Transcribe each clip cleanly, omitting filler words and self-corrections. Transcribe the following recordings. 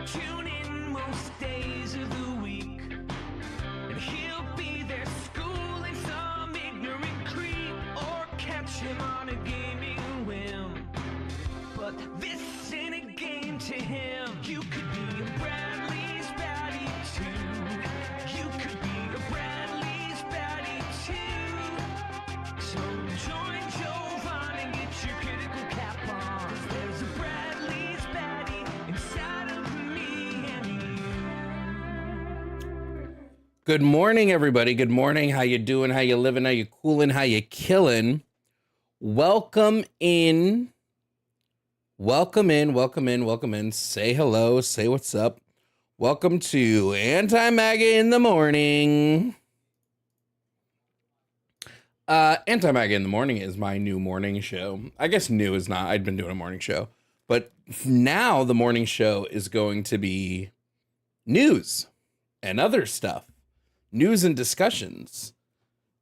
Tune in most days of the week, and he'll be there schooling some ignorant creep, or catch him on a gaming whim. But this ain't a game to him. You could be a Bradley's baddie too. You could be a Bradley's baddie too. So join Jovan and get your critical cap on. 'Cause there's a Bradley's baddie inside of me and you. Good morning, everybody. Good morning. How you doing? How you living? How you cooling? How you killing? Welcome in. Welcome in. Welcome in. Welcome in. Say hello. Say what's up. Welcome to Anti-Maga in the Morning. Anti-Maga in the Morning is my new morning show. I guess new is not. I'd been doing a morning show. But now the morning show is going to be news and other stuff. News and discussions.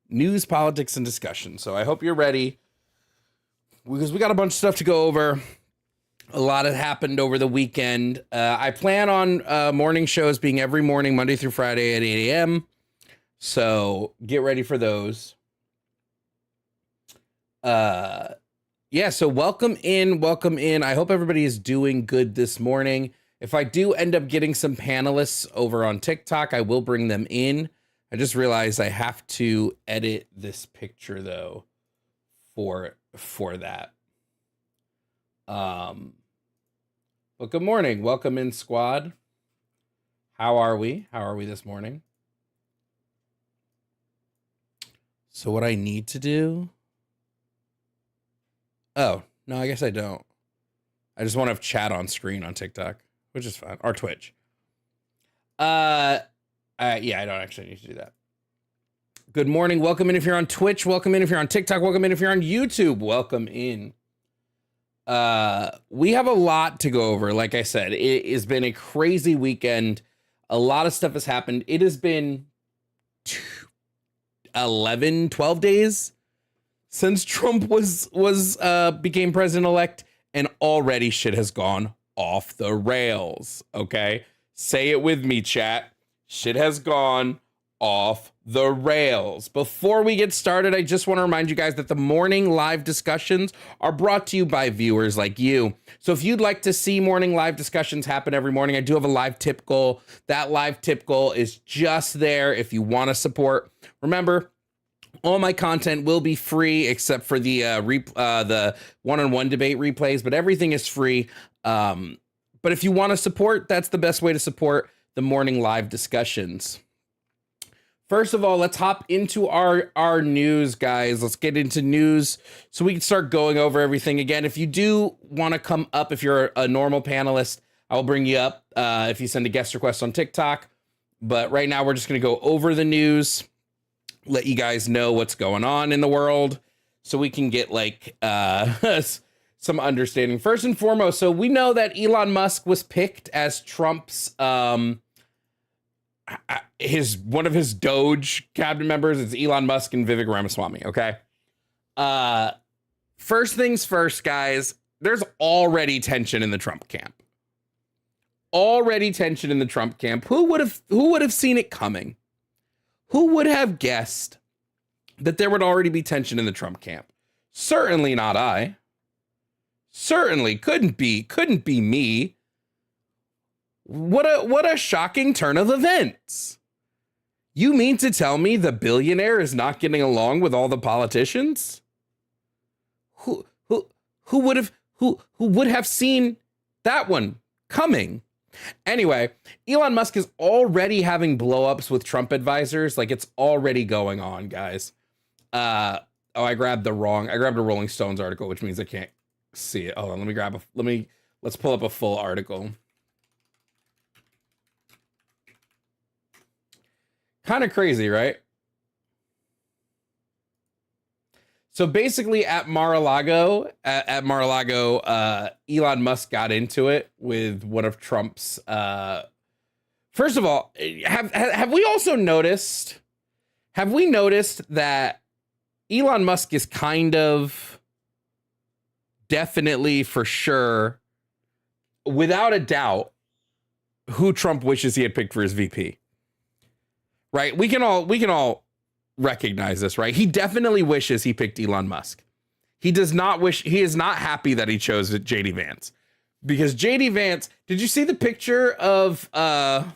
News, politics, and discussion. So I hope you're ready, because we got a bunch of stuff to go over. A lot had happened over the weekend. I plan on morning shows being every morning, Monday through Friday at 8 a.m. So get ready for those. Yeah, so welcome in, welcome in. I hope everybody is doing good this morning. If I do end up getting some panelists over on TikTok, I will bring them in. I just realized I have to edit this picture though for that. But good morning. Welcome in, squad. How are we? How are we this morning? So what I need to do... Oh, no, I guess I don't. I just want to have chat on screen on TikTok, which is fine. Or Twitch. Yeah, I don't actually need to do that. Good morning. Welcome in if you're on Twitch. Welcome in if you're on TikTok. Welcome in if you're on YouTube. Welcome in. We have a lot to go over. Like I said, it has been a crazy weekend. A lot of stuff has happened. It has been 12 days since Trump became president-elect, and already shit has gone off the rails. Okay? Say it with me, chat. Shit has gone off the rails. Before we get started, I just want to remind you guys that the morning live discussions are brought to you by viewers like you. So if you'd like to see morning live discussions happen every morning, I do have a live tip goal. That live tip goal is just there if you want to support. Remember, all my content will be free except for the one-on-one debate replays, but everything is free. But if you want to support, that's the best way to support the morning live discussions. First of all, let's hop into our news, guys. Let's get into news so we can start going over everything again. If you do want to come up, if you're a normal panelist, I will bring you up if you send a guest request on TikTok. But right now, we're just going to go over the news, let you guys know what's going on in the world so we can get like some understanding. First and foremost, so we know that Elon Musk was picked as Trump's one of his Doge cabinet members. It's Elon Musk and Vivek Ramaswamy. Okay. First things first, guys, there's already tension in the Trump camp. Already tension in the Trump camp. Who would have seen it coming? Who would have guessed that there would already be tension in the Trump camp? Certainly not I. Certainly couldn't be me. What a shocking turn of events. You mean to tell me the billionaire is not getting along with all the politicians? Who would have seen that one coming? Anyway, Elon Musk is already having blowups with Trump advisors. Like, it's already going on, guys. I grabbed a Rolling Stones article, which means I can't see it. Hold on, let's pull up a full article. Kind of crazy, right? So basically at Mar-a-Lago, Elon Musk got into it with one of Trump's, first of all, have we also noticed, that Elon Musk is kind of definitely, for sure, without a doubt, who Trump wishes he had picked for his VP. Right? We can all recognize this, right? He definitely wishes he picked Elon Musk. He is not happy that he chose JD Vance. Because JD Vance, did you see the picture of all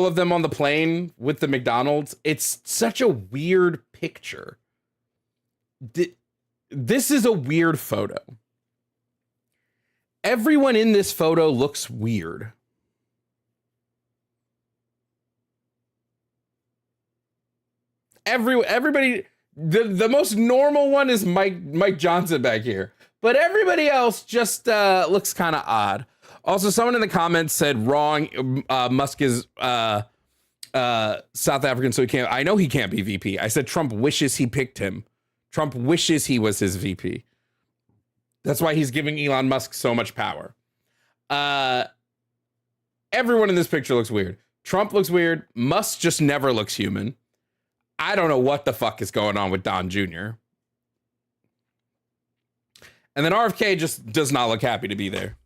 of them on the plane with the McDonald's? It's such a weird picture. This is a weird photo. Everyone in this photo looks weird. Everybody, the most normal one is Mike Johnson back here, but everybody else just looks kind of odd. Also, someone in the comments said wrong. Musk is South African, so he can't. I know he can't be VP. I said Trump wishes he picked him. Trump wishes he was his VP. That's why he's giving Elon Musk so much power. Everyone in this picture looks weird. Trump looks weird. Musk just never looks human. I don't know what the fuck is going on with Don Jr. And then RFK just does not look happy to be there.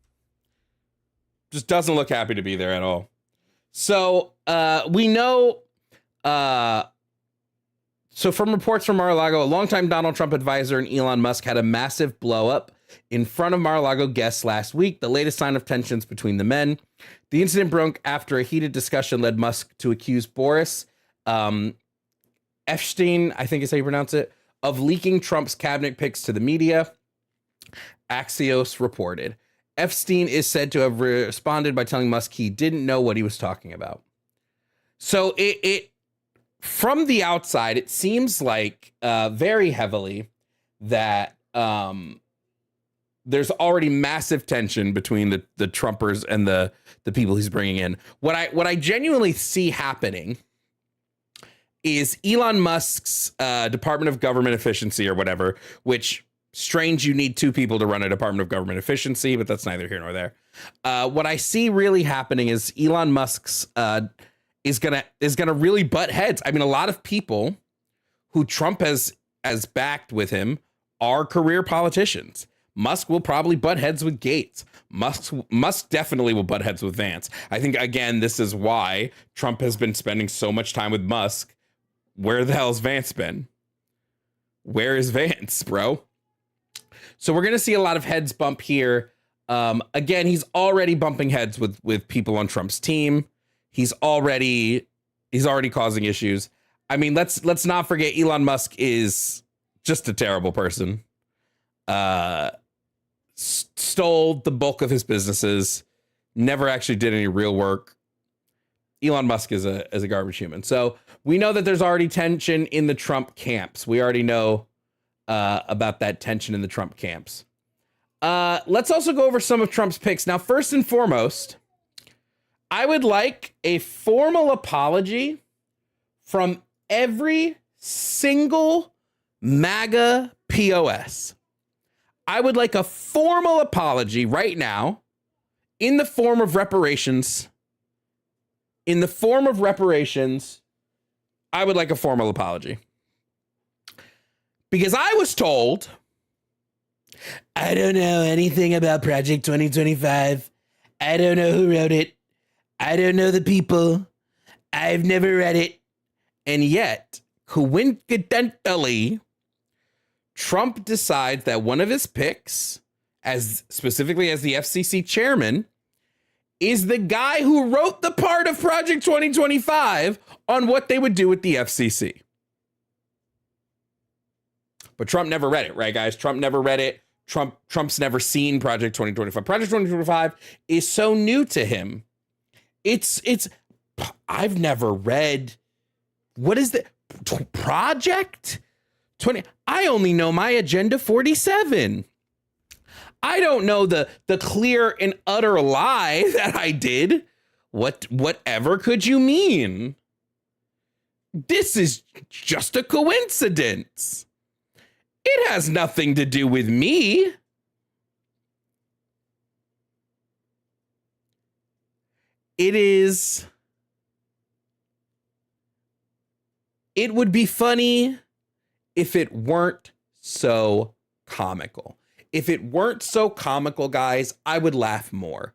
Just doesn't look happy to be there at all. So we know, so from reports from Mar-a-Lago, a longtime Donald Trump advisor and Elon Musk had a massive blow up in front of Mar-a-Lago guests last week, the latest sign of tensions between the men. The incident broke after a heated discussion led Musk to accuse Boris Epstein, I think is how you pronounce it, of leaking Trump's cabinet picks to the media. Axios reported. Epstein is said to have responded by telling Musk he didn't know what he was talking about. So it from the outside, it seems like very heavily that there's already massive tension between the Trumpers and the people he's bringing in. What I genuinely see happening is Elon Musk's Department of Government Efficiency or whatever, which strange you need two people to run a Department of Government Efficiency, but that's neither here nor there. What I see really happening is Elon Musk's is gonna really butt heads. I mean, a lot of people who Trump has backed with him are career politicians. Musk will probably butt heads with Gaetz. Musk definitely will butt heads with Vance. I think, again, this is why Trump has been spending so much time with Musk. Where the hell's Vance been? Where is Vance, bro? So we're going to see a lot of heads bump here. Again, he's already bumping heads with people on Trump's team. He's already causing issues. I mean, let's not forget Elon Musk is just a terrible person. Stole the bulk of his businesses, never actually did any real work. Elon Musk is a garbage human. So we know that there's already tension in the Trump camps. We already know about that tension in the Trump camps. Let's also go over some of Trump's picks. Now, first and foremost, I would like a formal apology from every single MAGA POS. I would like a formal apology right now in the form of reparations. In the form of reparations, I would like a formal apology. Because I was told, I don't know anything about Project 2025. I don't know who wrote it. I don't know the people. I've never read it. And yet, coincidentally, Trump decides that one of his picks, as specifically as the FCC chairman, is the guy who wrote the part of Project 2025 on what they would do with the FCC. But Trump never read it, right, guys? Trump never read it. Trump's never seen Project 2025. Project 2025 is so new to him. I've never read, what is the Project 20? I only know my Agenda 47. I don't know the clear and utter lie that I did. Whatever could you mean? This is just a coincidence. It has nothing to do with me. It would be funny if it weren't so comical. if it weren't so comical, guys, I would laugh more.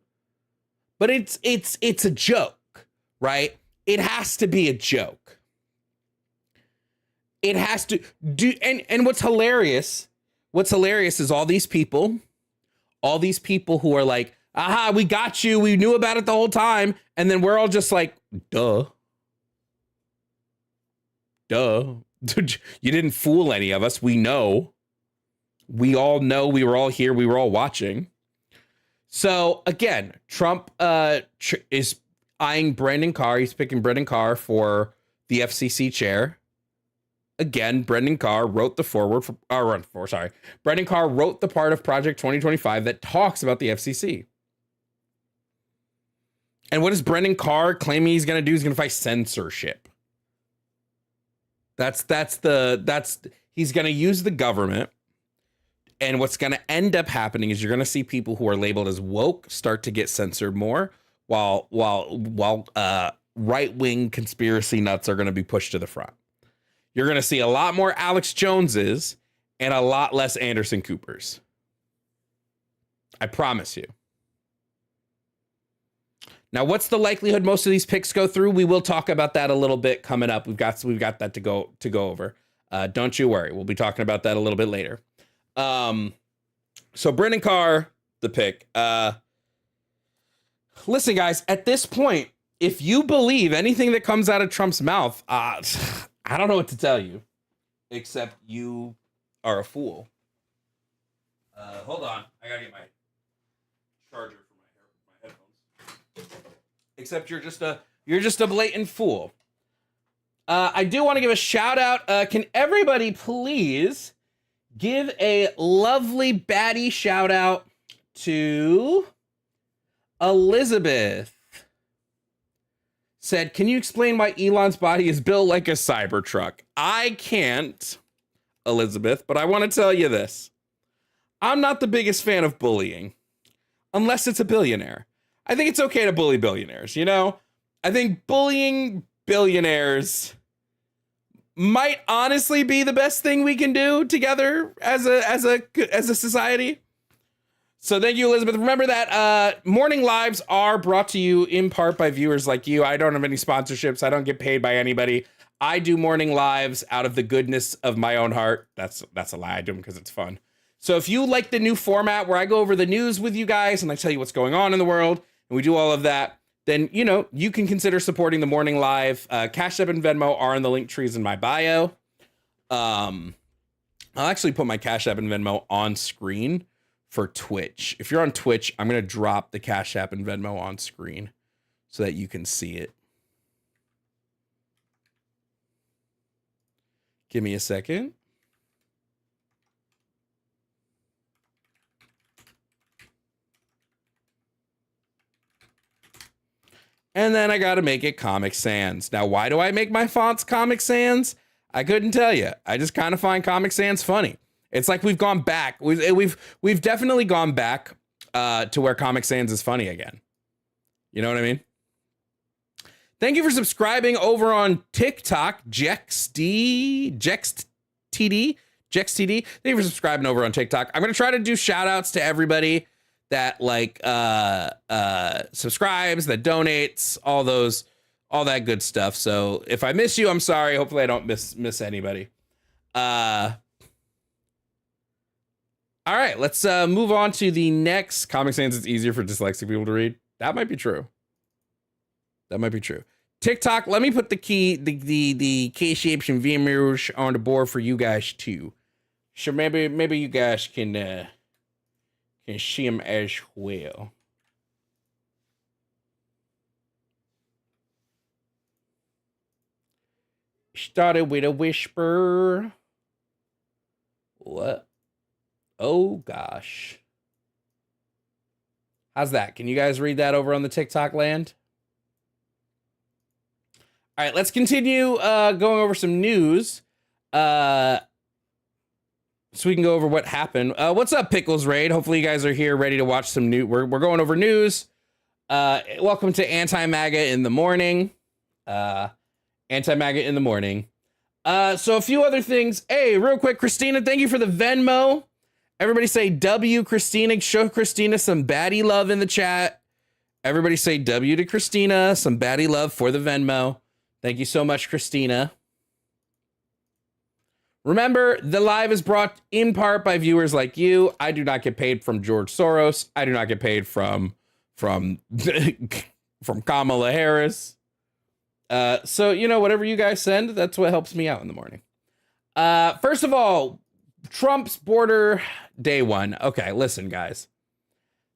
But it's a joke, right? It has to be a joke. It has to do, and what's hilarious is all these people who are like, aha, we got you, we knew about it the whole time, and then we're all just like, duh. You didn't fool any of us. We know. We all know. We were all here. We were all watching. So again, Trump is eyeing Brendan Carr. He's picking Brendan Carr for the FCC chair. Again, Brendan Carr wrote the Brendan Carr wrote the part of Project 2025 that talks about the FCC. And what is Brendan Carr claiming he's going to do? He's going to fight censorship. That's he's going to use the government. And what's going to end up happening is you're going to see people who are labeled as woke start to get censored more, while right-wing conspiracy nuts are going to be pushed to the front. You're going to see a lot more Alex Joneses and a lot less Anderson Coopers. I promise you. Now, what's the likelihood most of these picks go through? We will talk about that a little bit coming up. We've got that to go over. Don't you worry. We'll be talking about that a little bit later. So Brendan Carr, the pick. Listen, guys, at this point, if you believe anything that comes out of Trump's mouth, I don't know what to tell you, except you are a fool. Hold on. I gotta get my charger for my headphones. Except you're just a blatant fool. I do want to give a shout out. Can everybody please give a lovely baddie shout out to Elizabeth? Said, can you explain why Elon's body is built like a Cybertruck? I can't, Elizabeth, but I want to tell you this. I'm not the biggest fan of bullying, unless it's a billionaire. I think it's okay to bully billionaires, you know? I think bullying billionaires might honestly be the best thing we can do together as a society. So thank you, Elizabeth. Remember that morning lives are brought to you in part by viewers like you. I don't have any sponsorships. I don't get paid by anybody. I do morning lives out of the goodness of my own heart. That's a lie. I do them because it's fun. So if you like the new format where I go over the news with you guys and I tell you what's going on in the world and we do all of that, then, you know, you can consider supporting the morning live. Cash App and Venmo are in the link trees in my bio. I'll actually put my Cash App and Venmo on screen for Twitch. If you're on Twitch, I'm going to drop the Cash App and Venmo on screen so that you can see it. Give me a second. And then I got to make it Comic Sans. Now, why do I make my fonts Comic Sans? I couldn't tell you. I just kind of find Comic Sans funny. It's like we've gone back. We've definitely gone back to where Comic Sans is funny again. You know what I mean? Thank you for subscribing over on TikTok, JexTD. Thank you for subscribing over on TikTok. I'm going to try to do shout outs to everybody that subscribes, that donates, all that good stuff. So if I miss you, I'm sorry. Hopefully I don't miss anybody. All right, let's move on to the next. Comic Sans is easier for dyslexic people to read. That might be true. TikTok, let me put the K-shapes and V-mirrors on the board for you guys too. So maybe you guys can see them as well. Started with a whisper. What? Oh, gosh. How's that? Can you guys read that over on the TikTok land? All right, let's continue going over some news. So we can go over what happened. What's up, Pickles Raid? Hopefully you guys are here ready to watch some news. We're going over news. Welcome to Anti-Maga in the morning. Anti-Maga in the morning. So a few other things. Hey, real quick, Christina, thank you for the Venmo. Everybody say W, Christina. Show Christina some baddie love in the chat. Everybody say W to Christina. Some baddie love for the Venmo. Thank you so much, Christina. Remember, the live is brought in part by viewers like you. I do not get paid from George Soros. I do not get paid from Kamala Harris. So, you know, whatever you guys send, that's what helps me out in the morning. First of all, Trump's border day one. Okay, listen, guys.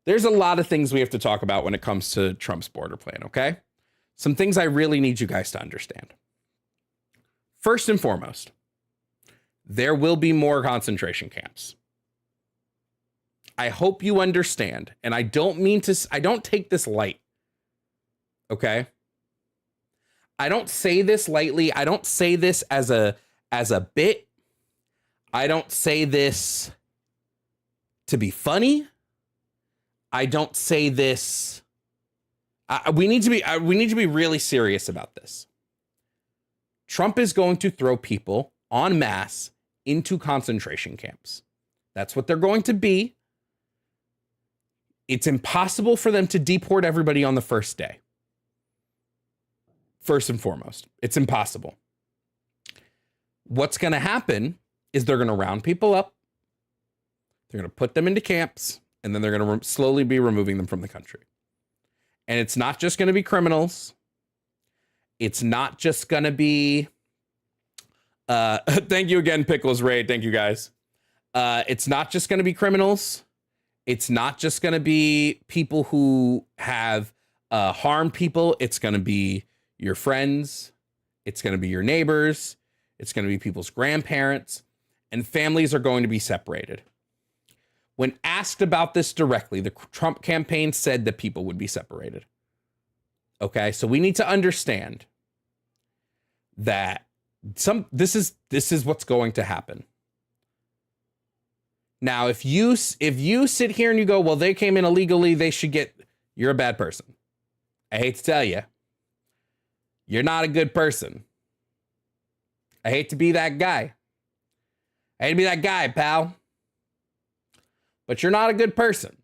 There's a lot of things we have to talk about when it comes to Trump's border plan, okay? Some things I really need you guys to understand. First and foremost, there will be more concentration camps. I hope you understand, and I don't take this light, okay? I don't say this lightly. I don't say this as a bit. I don't say this to be funny. I don't say this. We need to be really serious about this. Trump is going to throw people en masse into concentration camps. That's what they're going to be. It's impossible for them to deport everybody on the first day. First and foremost, it's impossible. What's going to happen is they're going to round people up. They're going to put them into camps, and then they're going to slowly be removing them from the country. And it's not just going to be criminals. It's not just going to be... thank you again, Pickles Raid. Thank you, guys. It's not just going to be criminals. It's not just going to be people who have harmed people. It's going to be your friends. It's going to be your neighbors. It's going to be people's grandparents. And families are going to be separated. When asked about this directly, the Trump campaign said that people would be separated. Okay, so we need to understand that this is what's going to happen. Now, if you sit here and you go, well, they came in illegally, they should get, you're a bad person. I hate to tell you, you're not a good person. I hate to be that guy. I hate to be that guy, pal. But you're not a good person.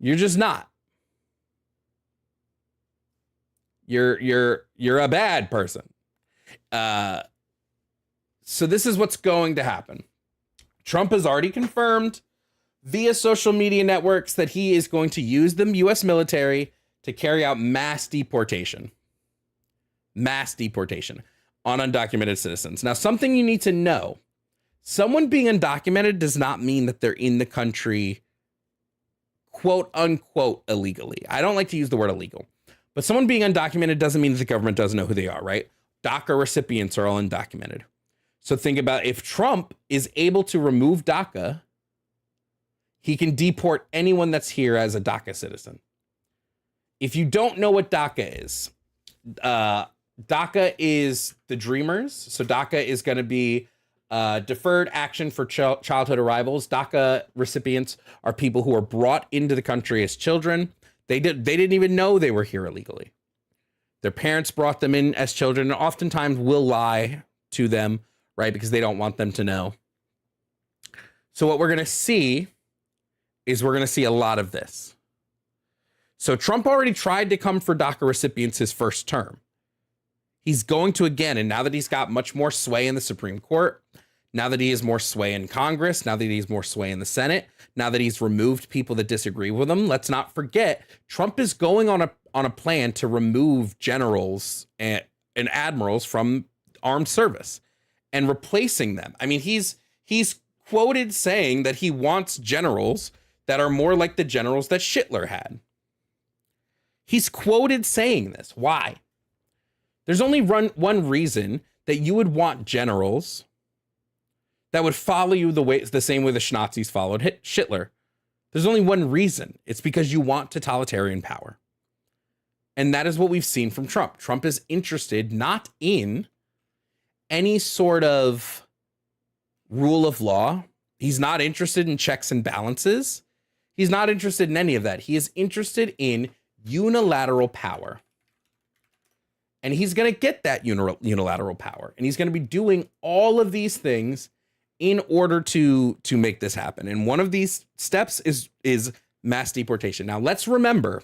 You're just not. You're a bad person. So this is what's going to happen. Trump has already confirmed via social media networks that he is going to use the U.S. military to carry out mass deportation. Mass deportation on undocumented citizens. Now, something you need to know. Someone being undocumented does not mean that they're in the country, quote unquote, illegally. I don't like to use the word illegal. But someone being undocumented doesn't mean that the government doesn't know who they are, right? DACA recipients are all undocumented. So think about if Trump is able to remove DACA, he can deport anyone that's here as a DACA citizen. If you don't know what DACA is, DACA is the Dreamers. So DACA is going to be deferred action for childhood arrivals. DACA recipients are people who are brought into the country as children. They didn't even know they were here illegally. Their parents brought them in as children and oftentimes will lie to them, right? Because they don't want them to know. So what we're going to see is we're going to see a lot of this. So Trump already tried to come for DACA recipients his first term. He's going to again. And now that he's got much more sway in the Supreme Court, now that he has more sway in Congress, now that he has more sway in the Senate, now that he's removed people that disagree with him, let's not forget, Trump is going on a plan to remove generals and admirals from armed service and replacing them. I mean, he's quoted saying that he wants generals that are more like the generals that Hitler had. He's quoted saying this. Why? There's only one reason that you would want generals that would follow you the same way the Nazis followed Hitler. There's only one reason. It's because you want totalitarian power. And that is what we've seen from Trump. Trump is interested not in any sort of rule of law. He's not interested in checks and balances. He's not interested in any of that. He is interested in unilateral power. And he's going to get that unilateral power. And he's going to be doing all of these things in order to make this happen. And one of these steps is mass deportation. Now, let's remember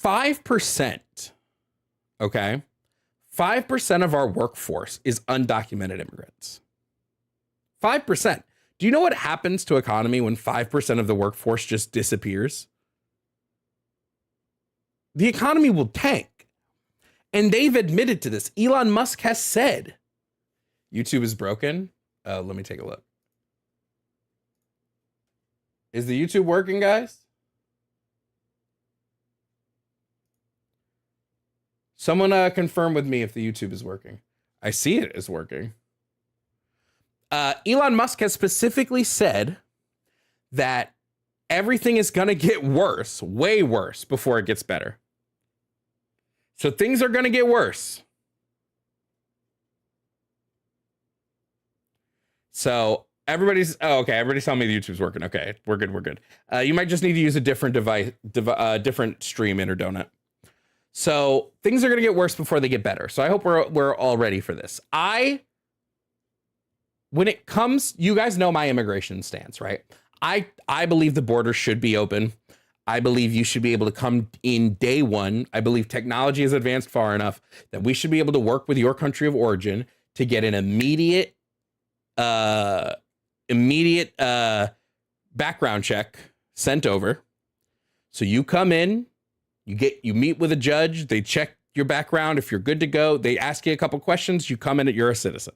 5%, okay? 5% of our workforce is undocumented immigrants. 5%. Do you know what happens to economy when 5% of the workforce just disappears? The economy will tank. And they've admitted to this. Elon Musk has said, YouTube is broken. Let me take a look. Is the YouTube working, guys? Someone confirm with me if the YouTube is working. I see it is working. Elon Musk has specifically said that everything is going to get worse, way worse, before it gets better. So things are going to get worse. So everybody's telling me the YouTube's working. Okay, we're good. You might just need to use a different device, different stream interdonut. So things are going to get worse before they get better. So I hope we're all ready for this. When it comes, you guys know my immigration stance, right? I believe the border should be open. I believe you should be able to come in day one. I believe technology has advanced far enough that we should be able to work with your country of origin to get an immediate background check sent over. So you come in, you meet with a judge, they check your background. If you're good to go, they ask you a couple questions, you come in, you're a citizen.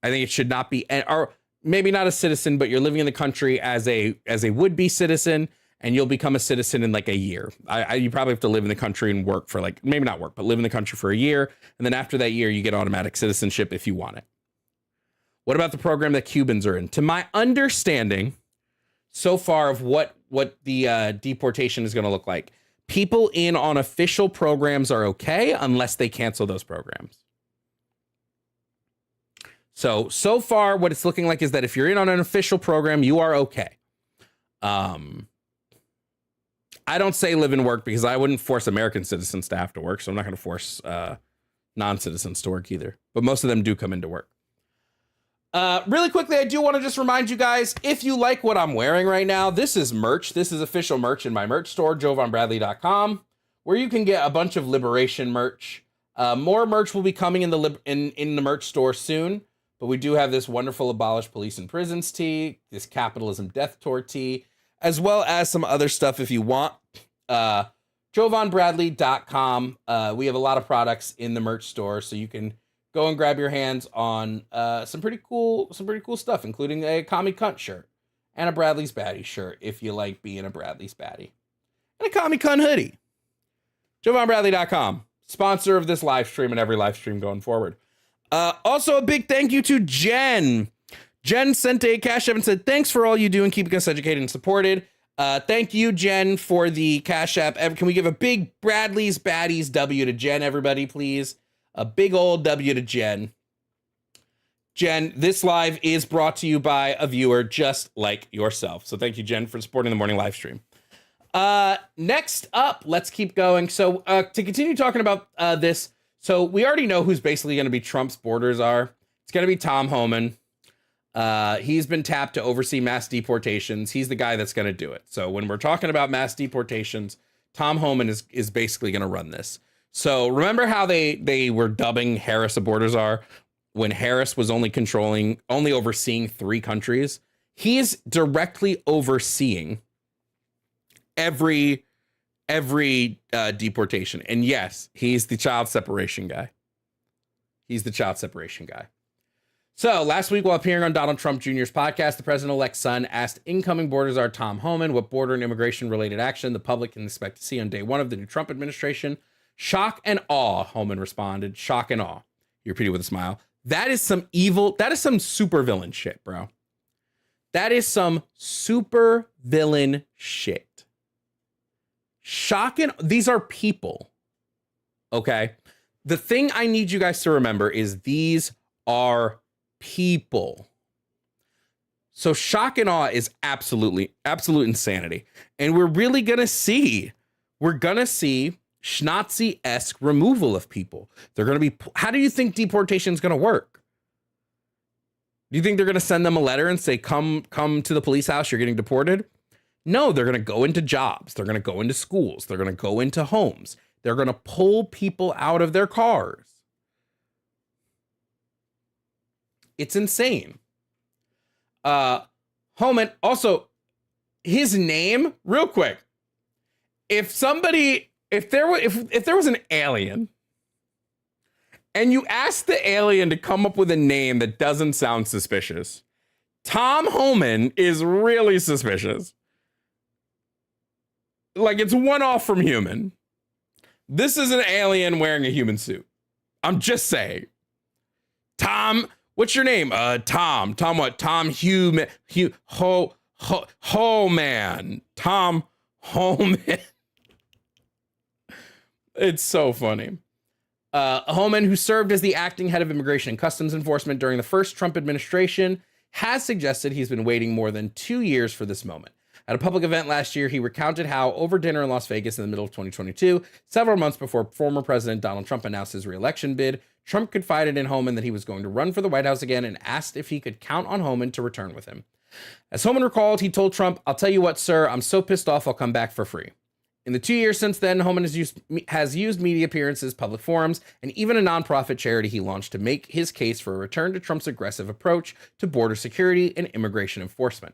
I think it should not be, or maybe not a citizen, but you're living in the country as a would-be citizen, and you'll become a citizen in like a year. You probably have to live in the country and work for maybe not work, but live in the country for a year. And then after that year, you get automatic citizenship if you want it. What about the program that Cubans are in? To my understanding so far of what the deportation is going to look like, people in on official programs are okay unless they cancel those programs. So far, what it's looking like is that if you're in on an official program, you are okay. I don't say live and work because I wouldn't force American citizens to have to work. So I'm not going to force non-citizens to work either. But most of them do come into work. Really quickly, I do want to just remind you guys, if you like what I'm wearing right now, this is merch. This is official merch in my merch store, jovanbradley.com, where you can get a bunch of liberation merch. More merch will be coming in the merch store soon. But we do have this wonderful Abolish Police and Prisons tee, this Capitalism Death Tour tee, as well as some other stuff if you want. JovanBradley.com. We have a lot of products in the merch store, so you can go and grab your hands on some pretty cool stuff, including a Commie Cunt shirt and a Bradley's Baddie shirt if you like being a Bradley's Baddie, and a Commie Cunt hoodie. JovanBradley.com, sponsor of this live stream and every live stream going forward. Also, a big thank you to Jen. Jen sent a Cash App and said, thanks for all you do and keeping us educated and supported. Thank you, Jen, for the Cash App. Can we give a big Bradley's Baddies W to Jen, everybody, please? A big old W to Jen. Jen, this live is brought to you by a viewer just like yourself. So thank you, Jen, for supporting the morning live stream. Next up, let's keep going. So to continue talking about this, so we already know who's basically going to be Trump's borders are. It's going to be Tom Homan. He's been tapped to oversee mass deportations. He's the guy that's going to do it. So when we're talking about mass deportations, Tom Homan is basically going to run this. So remember how they were dubbing Harris a borders are when Harris was only overseeing 3 countries? He's directly overseeing every deportation. And yes, he's the child separation guy. So last week, while appearing on Donald Trump Jr.'s podcast, the president-elect's son asked incoming border czar Tom Homan what border and immigration-related action the public can expect to see on day one of the new Trump administration. Shock and awe, Homan responded. Shock and awe. He repeated with a smile. That is some super villain shit, bro. That is some super villain shit. Shocking. These are people. Okay. The thing I need you guys to remember is these are people. So shock and awe is absolute insanity. And we're really going to see Schnazi-esque removal of people. They're going to be, how do you think deportation is going to work? Do you think they're going to send them a letter and say, come to the police house, you're getting deported? No, they're going to go into jobs. They're going to go into schools. They're going to go into homes. They're going to pull people out of their cars. It's insane. Homan, also, his name, real quick. If there was an alien and you asked the alien to come up with a name that doesn't sound suspicious, Tom Homan is really suspicious. Like, it's one off from human. This is an alien wearing a human suit. I'm just saying. Tom, what's your name? Tom. Tom what? Tom Homan. Homan. Tom Homan. It's so funny. Homan, who served as the acting head of Immigration and Customs Enforcement during the first Trump administration, has suggested he's been waiting more than 2 years for this moment. At a public event last year, he recounted how over dinner in Las Vegas in the middle of 2022, several months before former President Donald Trump announced his re-election bid, Trump confided in Homan that he was going to run for the White House again and asked if he could count on Homan to return with him. As Homan recalled, he told Trump, "I'll tell you what, sir, I'm so pissed off I'll come back for free." In the 2 years since then, Homan has used media appearances, public forums, and even a nonprofit charity he launched to make his case for a return to Trump's aggressive approach to border security and immigration enforcement,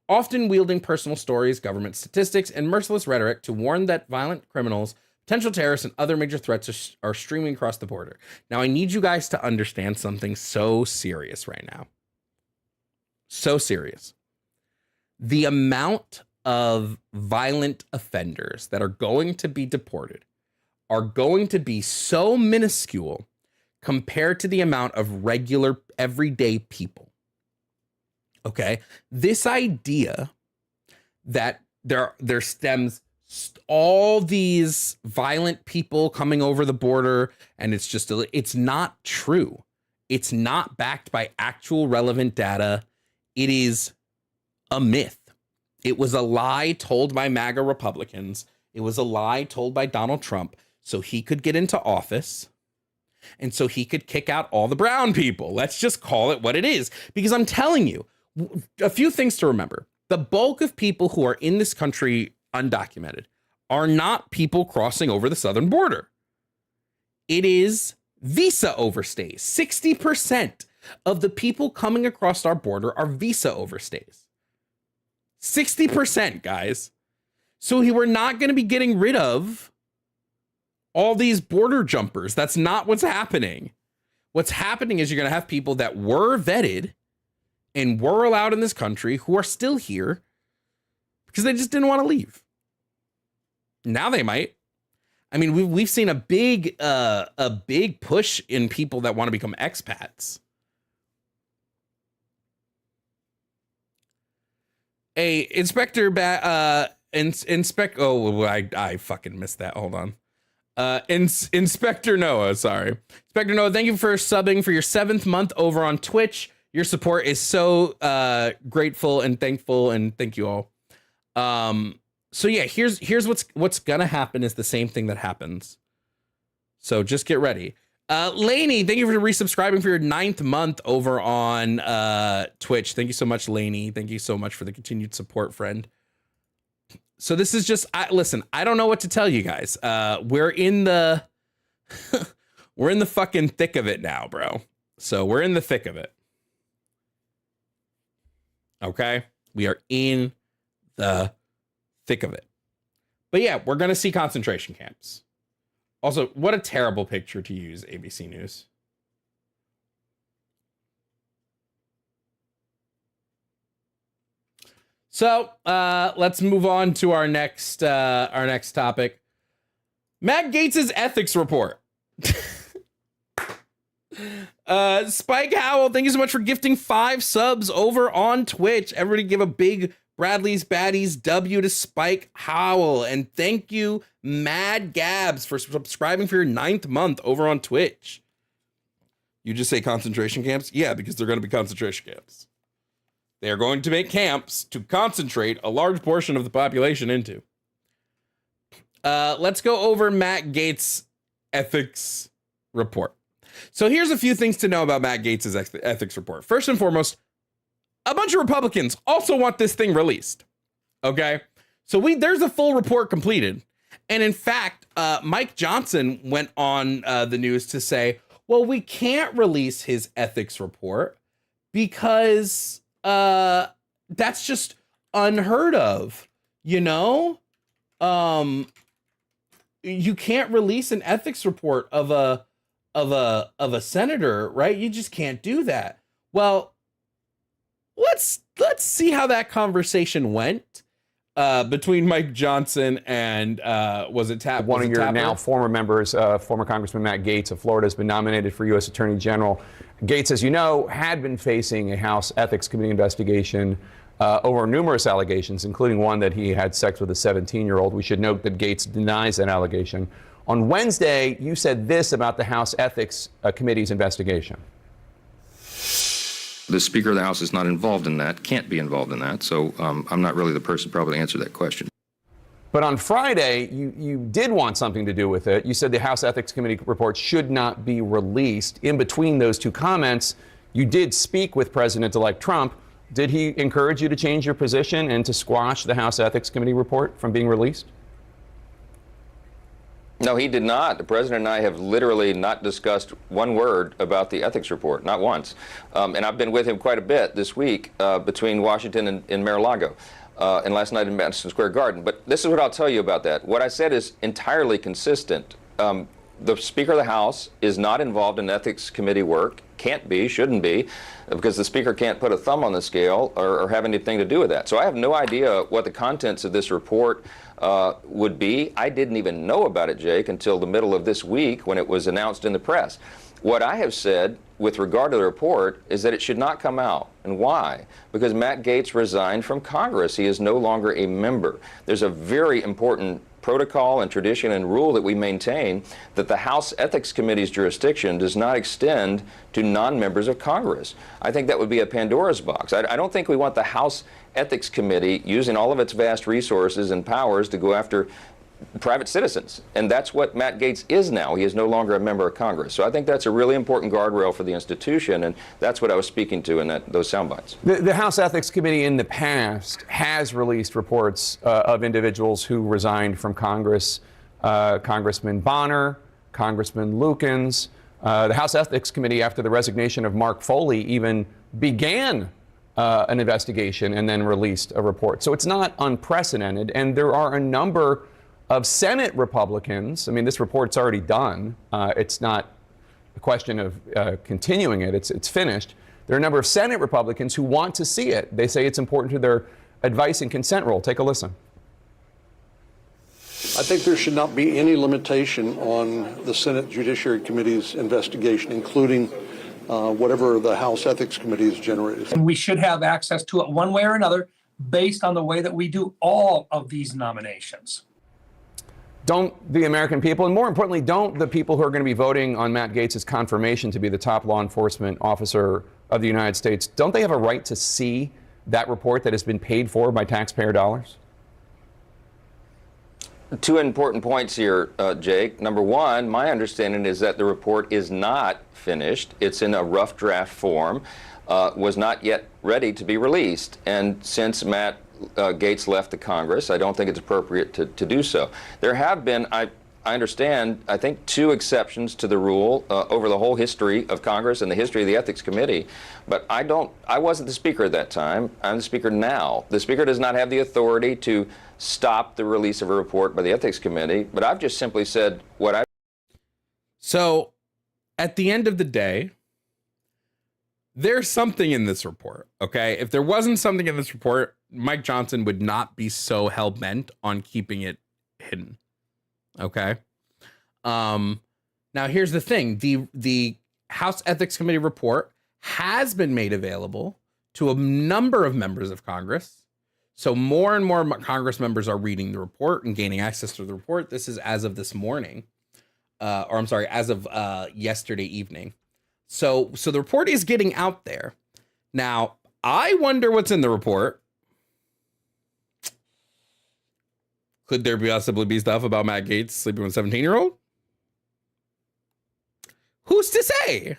often wielding personal stories, government statistics, and merciless rhetoric to warn that violent criminals, potential terrorists, and other major threats are streaming across the border. Now, I need you guys to understand something so serious right now. So serious. The amount of violent offenders that are going to be deported are going to be so minuscule compared to the amount of regular everyday people. Okay, this idea that there stems all these violent people coming over the border and it's not true. It's not backed by actual relevant data. It is a myth. It was a lie told by MAGA Republicans. It was a lie told by Donald Trump so he could get into office and so he could kick out all the brown people. Let's just call it what it is. Because I'm telling you, a few things to remember. The bulk of people who are in this country undocumented are not people crossing over the southern border. It is visa overstays. 60% of the people coming across our border are visa overstays. 60%, guys. So we're not going to be getting rid of all these border jumpers. That's not what's happening. What's happening is you're going to have people that were vetted and were allowed in this country who are still here because they just didn't want to leave. Now they might. I mean, we've seen a big push in people that want to become expats. I fucking missed that. Hold on. Inspector Noah, sorry. Inspector Noah, thank you for subbing for your 7th month over on Twitch. Your support is so grateful and thankful, and thank you all. So yeah, here's what's gonna happen is the same thing that happens. So just get ready. Lainey, thank you for resubscribing for your 9th month over on Twitch. Thank you so much, Lainey. Thank you so much for the continued support, friend. So this is just, listen, I don't know what to tell you guys. We're in the fucking thick of it now, bro. So we're in the thick of it. Okay? We are in the thick of it. But yeah, we're going to see concentration camps. Also, what a terrible picture to use, ABC News. So let's move on to our next topic. Matt Gaetz's ethics report. Spike Howell, thank you so much for gifting 5 subs over on Twitch. Everybody give a big Bradley's Baddies W to Spike Howell. And thank you, Mad Gabs, for subscribing for your 9th month over on Twitch. You just say concentration camps? Yeah, because they're going to be concentration camps. They are going to make camps to concentrate a large portion of the population into. Let's go over Matt Gaetz' ethics report. So here's a few things to know about Matt Gaetz's ethics report. First and foremost, a bunch of Republicans also want this thing released. Okay, so there's a full report completed, and in fact, Mike Johnson went on the news to say, well, we can't release his ethics report because that's just unheard of. You know, you can't release an ethics report of a senator, right? You just can't do that. Well, let's see how that conversation went between Mike Johnson and was it Tapper? One of your now former members, former Congressman Matt Gaetz of Florida, has been nominated for U.S. Attorney General. Gaetz, as you know, had been facing a House Ethics Committee investigation over numerous allegations, including one that he had sex with a 17-year-old. We should note that Gaetz denies that allegation. On Wednesday, you said this about the House Ethics Committee's investigation. The Speaker of the House is not involved in that, can't be involved in that, so I'm not really the person probably to answer that question. But on Friday, you did want something to do with it. You said the House Ethics Committee report should not be released. In between those two comments, you did speak with President-elect Trump. Did he encourage you to change your position and to squash the House Ethics Committee report from being released? No, he did not. The president and I have literally not discussed one word about the ethics report, not once. And I've been with him quite a bit this week between Washington and Mar-a-Lago, and last night in Madison Square Garden. But this is what I'll tell you about that. What I said is entirely consistent. The Speaker of the House is not involved in ethics committee work, can't be, shouldn't be, because the Speaker can't put a thumb on the scale or have anything to do with that. So I have no idea what the contents of this report would be. I didn't even know about it, Jake, until the middle of this week when it was announced in the press. What I have said with regard to the report is that it should not come out. And why? Because Matt Gaetz resigned from Congress. He is no longer a member. There's a very important protocol and tradition and rule that we maintain that the House Ethics Committee's jurisdiction does not extend to non-members of Congress. I think that would be a Pandora's box. I don't think we want the House Ethics Committee using all of its vast resources and powers to go after private citizens. And that's what Matt Gaetz is now. He is no longer a member of Congress. So I think that's a really important guardrail for the institution, and that's what I was speaking to in those sound bites. The House Ethics Committee in the past has released reports of individuals who resigned from Congress, Congressman Bonner, Congressman Lukens. The House Ethics Committee, after the resignation of Mark Foley, even began an investigation and then released a report. So it's not unprecedented, and there are a number of Senate Republicans. I mean, this report's already done. It's not a question of continuing it. It's finished. There are a number of Senate Republicans who want to see it. They say it's important to their advice and consent role. Take a listen. I think there should not be any limitation on the Senate Judiciary Committee's investigation, including whatever the House Ethics Committee has generated. And we should have access to it one way or another based on the way that we do all of these nominations. Don't the American people, and more importantly, don't the people who are going to be voting on Matt Gaetz's confirmation to be the top law enforcement officer of the United States, don't they have a right to see that report that has been paid for by taxpayer dollars? Two important points here, Jake. Number one, my understanding is that the report is not finished. It's in a rough draft form, was not yet ready to be released. And since Matt Gaetz left the Congress, I don't think it's appropriate to do so. There have been, I understand, I think 2 exceptions to the rule over the whole history of Congress and the history of the Ethics Committee. But I wasn't the Speaker at that time. I'm the Speaker now. The Speaker does not have the authority to stop the release of a report by the Ethics Committee, but I've just simply said what I... So, at the end of the day, there's something in this report, okay? If there wasn't something in this report, Mike Johnson would not be so hell-bent on keeping it hidden, okay? Now, here's the thing. The House Ethics Committee report has been made available to a number of members of Congress. So more and more Congress members are reading the report and gaining access to the report. This is as of this morning, as of yesterday evening. So the report is getting out there. Now, I wonder what's in the report. Could there possibly be stuff about Matt Gaetz sleeping with a 17-year-old? Who's to say?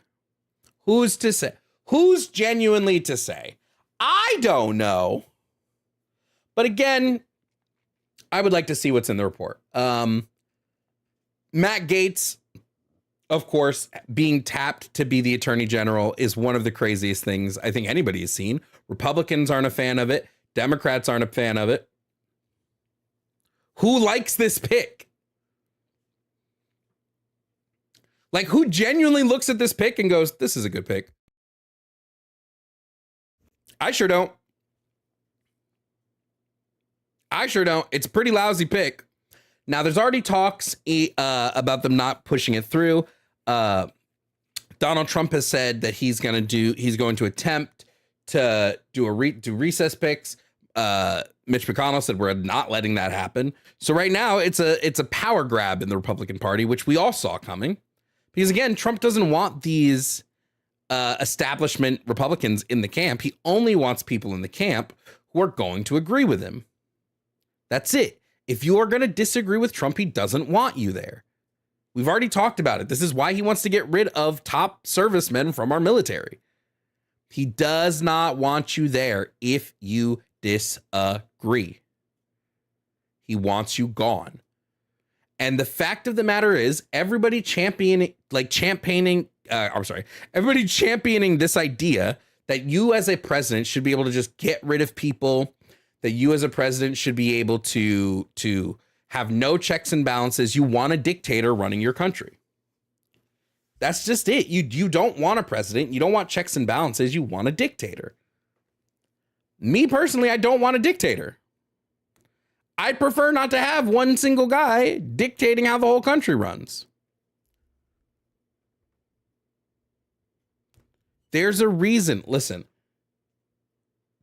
Who's to say? Who's genuinely to say? I don't know. But again, I would like to see what's in the report. Matt Gaetz, of course, being tapped to be the attorney general is one of the craziest things I think anybody has seen. Republicans aren't a fan of it. Democrats aren't a fan of it. Who likes this pick? Like, who genuinely looks at this pick and goes, this is a good pick? I sure don't. It's a pretty lousy pick. Now, there's already talks about them not pushing it through. Donald Trump has said that he's going to attempt to do recess picks. Mitch McConnell said we're not letting that happen. So right now it's a power grab in the Republican Party, which we all saw coming. Because again, Trump doesn't want these establishment Republicans in the camp. He only wants people in the camp who are going to agree with him. That's it. If you are going to disagree with Trump, he doesn't want you there. We've already talked about it. This is why he wants to get rid of top servicemen from our military. He does not want you there if you disagree. He wants you gone. And the fact of the matter is, everybody championing this idea that you as a president should be able to just get rid of people, that you as a president should be able to have no checks and balances. You want a dictator running your country. That's just it. You don't want a president. You don't want checks and balances. You want a dictator. Me personally, I don't want a dictator. I'd prefer not to have one single guy dictating how the whole country runs. There's a reason. Listen,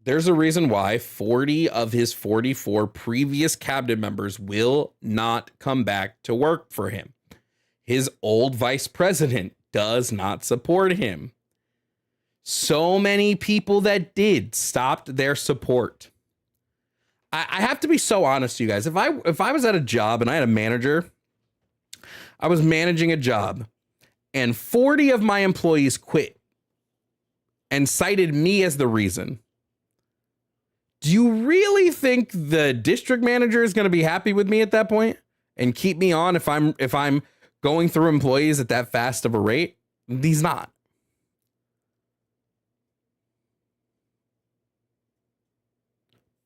there's a reason why 40 of his 44 previous cabinet members will not come back to work for him. His old vice president does not support him. So many people that did stopped their support. I have to be so honest to you guys. If I was at a job and I had a manager, I was managing a job, and 40 of my employees quit and cited me as the reason, do you really think the district manager is going to be happy with me at that point and keep me on if I'm going through employees at that fast of a rate? He's not.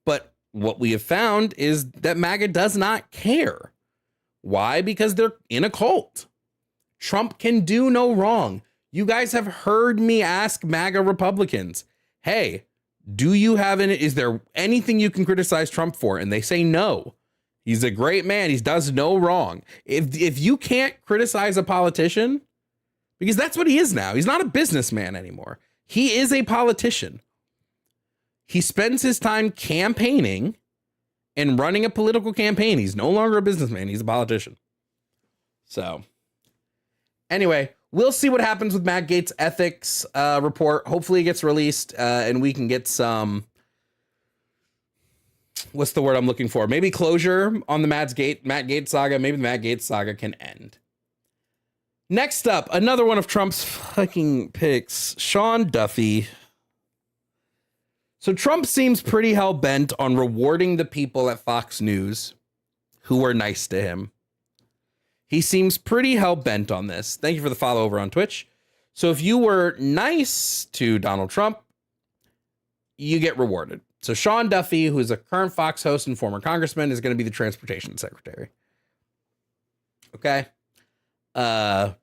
But what we have found is that MAGA does not care. Why? Because they're in a cult. Trump can do no wrong. You guys have heard me ask MAGA Republicans, hey, is there anything you can criticize Trump for? And they say no. He's a great man. He does no wrong. If you can't criticize a politician, because that's what he is now. He's not a businessman anymore. He is a politician. He spends his time campaigning and running a political campaign. He's no longer a businessman. He's a politician. So anyway, we'll see what happens with Matt Gaetz' ethics report. Hopefully it gets released and we can get some, what's the word I'm looking for? Maybe closure on the Matt Gaetz saga. Maybe the Matt Gaetz saga can end. Next up, another one of Trump's fucking picks, Sean Duffy. So Trump seems pretty hell-bent on rewarding the people at Fox News who were nice to him. He seems pretty hell-bent on this. Thank you for the follow over on Twitch. So if you were nice to Donald Trump, you get rewarded. So Sean Duffy, who is a current Fox host and former congressman, is going to be the transportation secretary. Okay. Not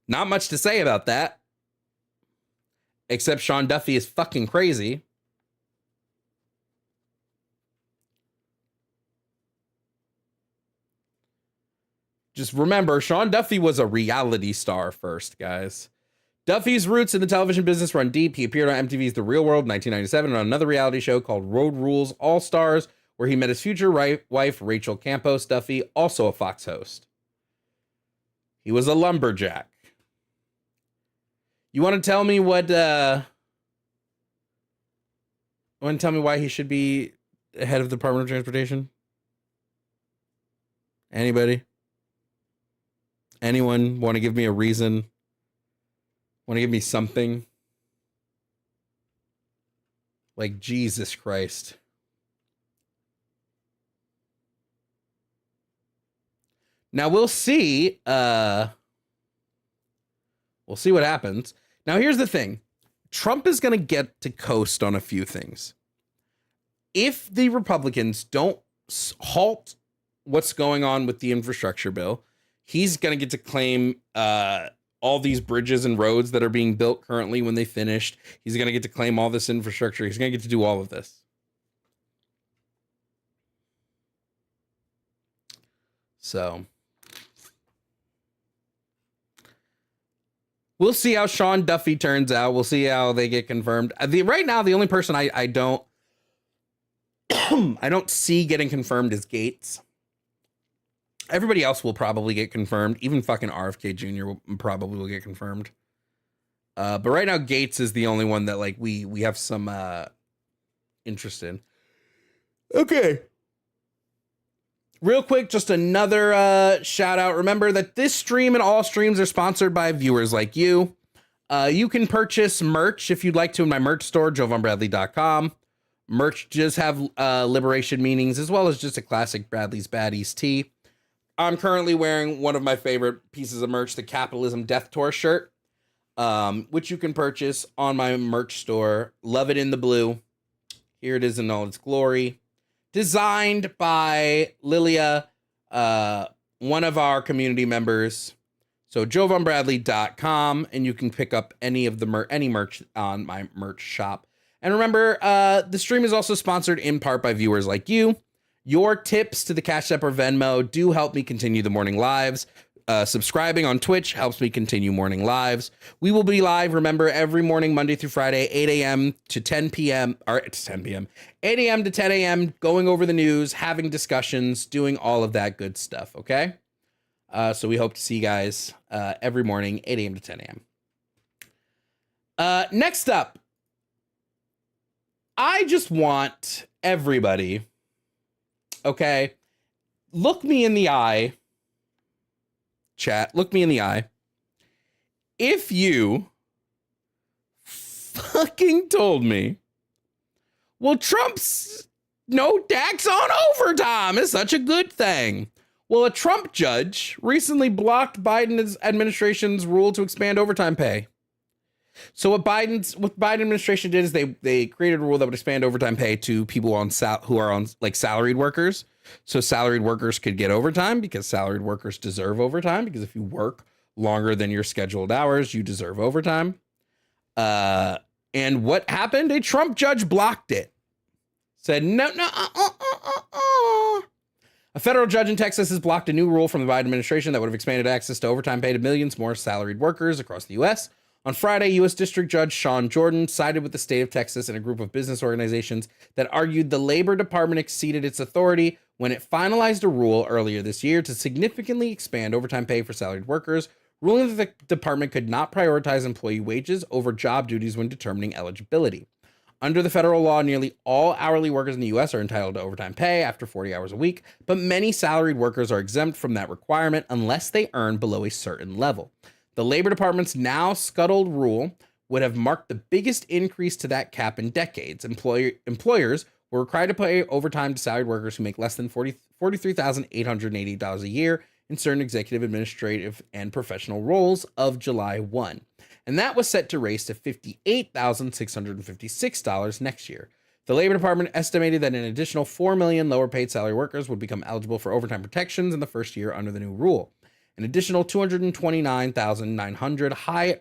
much to say about that. Except Sean Duffy is fucking crazy. Just remember, Sean Duffy was a reality star first, guys. Duffy's roots in the television business run deep. He appeared on MTV's The Real World in 1997 on another reality show called Road Rules All Stars, where he met his future wife, Rachel Campos Duffy, also a Fox host. He was a lumberjack. You want to tell me why he should be head of the Department of Transportation? Anybody? Anyone want to give me a reason? Want to give me something? Like, Jesus Christ. Now we'll see. We'll see what happens. Now here's the thing. Trump is going to get to coast on a few things. If the Republicans don't halt what's going on with the infrastructure bill, he's going to get to claim all these bridges and roads that are being built currently when they finished. He's going to get to claim all this infrastructure. He's going to get to do all of this. So we'll see how Sean Duffy turns out. We'll see how they get confirmed. Right now, the only person I don't I don't see getting confirmed is Gaetz. Everybody else will probably get confirmed. Even fucking RFK Jr. will get confirmed. But right now, Gaetz is the only one that like we have some interest in. Okay. Real quick, just another shout out. Remember that this stream and all streams are sponsored by viewers like you. You can purchase merch if you'd like to in my merch store, jovanbradley.com. Merch does have liberation meanings as well as just a classic Bradley's Baddies tee. I'm currently wearing one of my favorite pieces of merch, the Capitalism Death Tour shirt, which you can purchase on my merch store. Love it in the blue. Here it is in all its glory. Designed by Lilia, one of our community members. So jovanbradley.com, and you can pick up any of the any merch on my merch shop. And remember, the stream is also sponsored in part by viewers like you. Your tips to the Cash App or Venmo do help me continue the morning lives. Subscribing on Twitch helps me continue morning lives. We will be live, remember, every morning, Monday through Friday, 8 a.m. to 10 p.m. or 10 p.m., 8 a.m. to 10 a.m., going over the news, having discussions, doing all of that good stuff, okay? So we hope to see you guys every morning, 8 a.m. to 10 a.m. Next up, I just want everybody, okay, look me in the eye. Chat, look me in the eye. If you fucking told me, well, Trump's no tax on overtime is such a good thing. Well, a Trump judge recently blocked Biden's administration's rule to expand overtime pay. So what Biden administration did is they created a rule that would expand overtime pay to people who are on like salaried workers. So salaried workers could get overtime because salaried workers deserve overtime, because if you work longer than your scheduled hours, you deserve overtime. And what happened? A Trump judge blocked it. Said, no. A federal judge in Texas has blocked a new rule from the Biden administration that would have expanded access to overtime pay to millions more salaried workers across the U.S. On Friday, U.S. District Judge Sean Jordan sided with the state of Texas and a group of business organizations that argued the Labor Department exceeded its authority when it finalized a rule earlier this year to significantly expand overtime pay for salaried workers, ruling that the department could not prioritize employee wages over job duties when determining eligibility. Under the federal law, nearly all hourly workers in the U.S. are entitled to overtime pay after 40 hours a week, but many salaried workers are exempt from that requirement unless they earn below a certain level. The Labor Department's now scuttled rule would have marked the biggest increase to that cap in decades. Employers were required to pay overtime to salaried workers who make less than $43,880 a year in certain executive, administrative, and professional roles of July 1. And that was set to raise to $58,656 next year. The Labor Department estimated that an additional 4 million lower paid salary workers would become eligible for overtime protections in the first year under the new rule. An additional 229,900 higher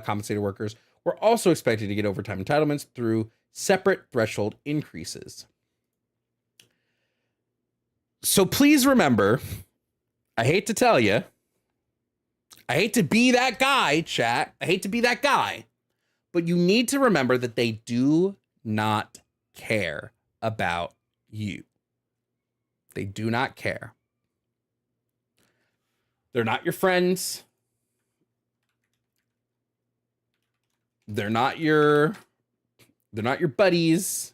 compensated workers were also expected to get overtime entitlements through separate threshold increases. So please remember, I hate to tell you, I hate to be that guy, chat. I hate to be that guy, but you need to remember that they do not care about you. They do not care. They're not your friends. They're not your buddies.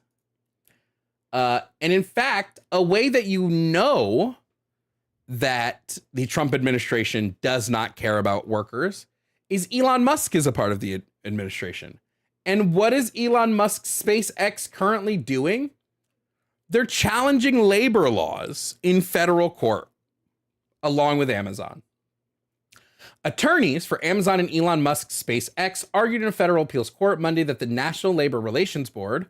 And in fact, a way that you know that the Trump administration does not care about workers is Elon Musk is a part of the administration. And what is Elon Musk's SpaceX currently doing? They're challenging labor laws in federal court, along with Amazon. Attorneys for Amazon and Elon Musk's SpaceX argued in a federal appeals court Monday that the National Labor Relations Board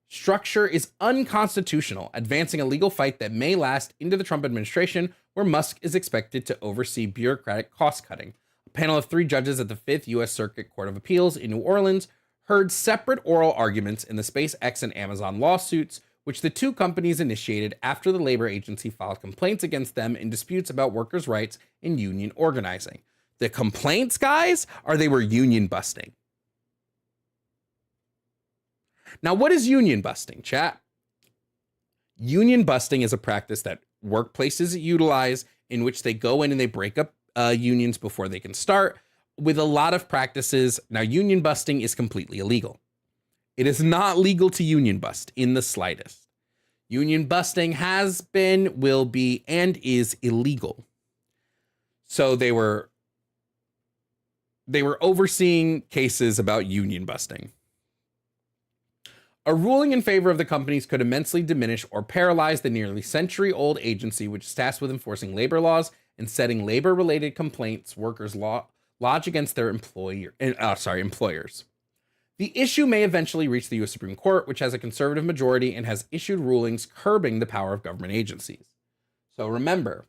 structure is unconstitutional, advancing a legal fight that may last into the Trump administration, where Musk is expected to oversee bureaucratic cost cutting. A panel of 3 judges at the 5th U.S. Circuit Court of Appeals in New Orleans heard separate oral arguments in the SpaceX and Amazon lawsuits, which the 2 companies initiated after the labor agency filed complaints against them in disputes about workers' rights in union organizing. The complaints, guys, are they were union busting. Now, what is union busting, chat? Union busting is a practice that workplaces utilize in which they go in and they break up unions before they can start, with a lot of practices. Now, union busting is completely illegal. It is not legal to union bust in the slightest. Union busting has been, will be, and is illegal. So they were overseeing cases about union busting. A ruling in favor of the companies could immensely diminish or paralyze the nearly century-old agency, which is tasked with enforcing labor laws and setting labor-related complaints workers lodge against their employers. The issue may eventually reach the U.S. Supreme Court, which has a conservative majority and has issued rulings curbing the power of government agencies. So remember,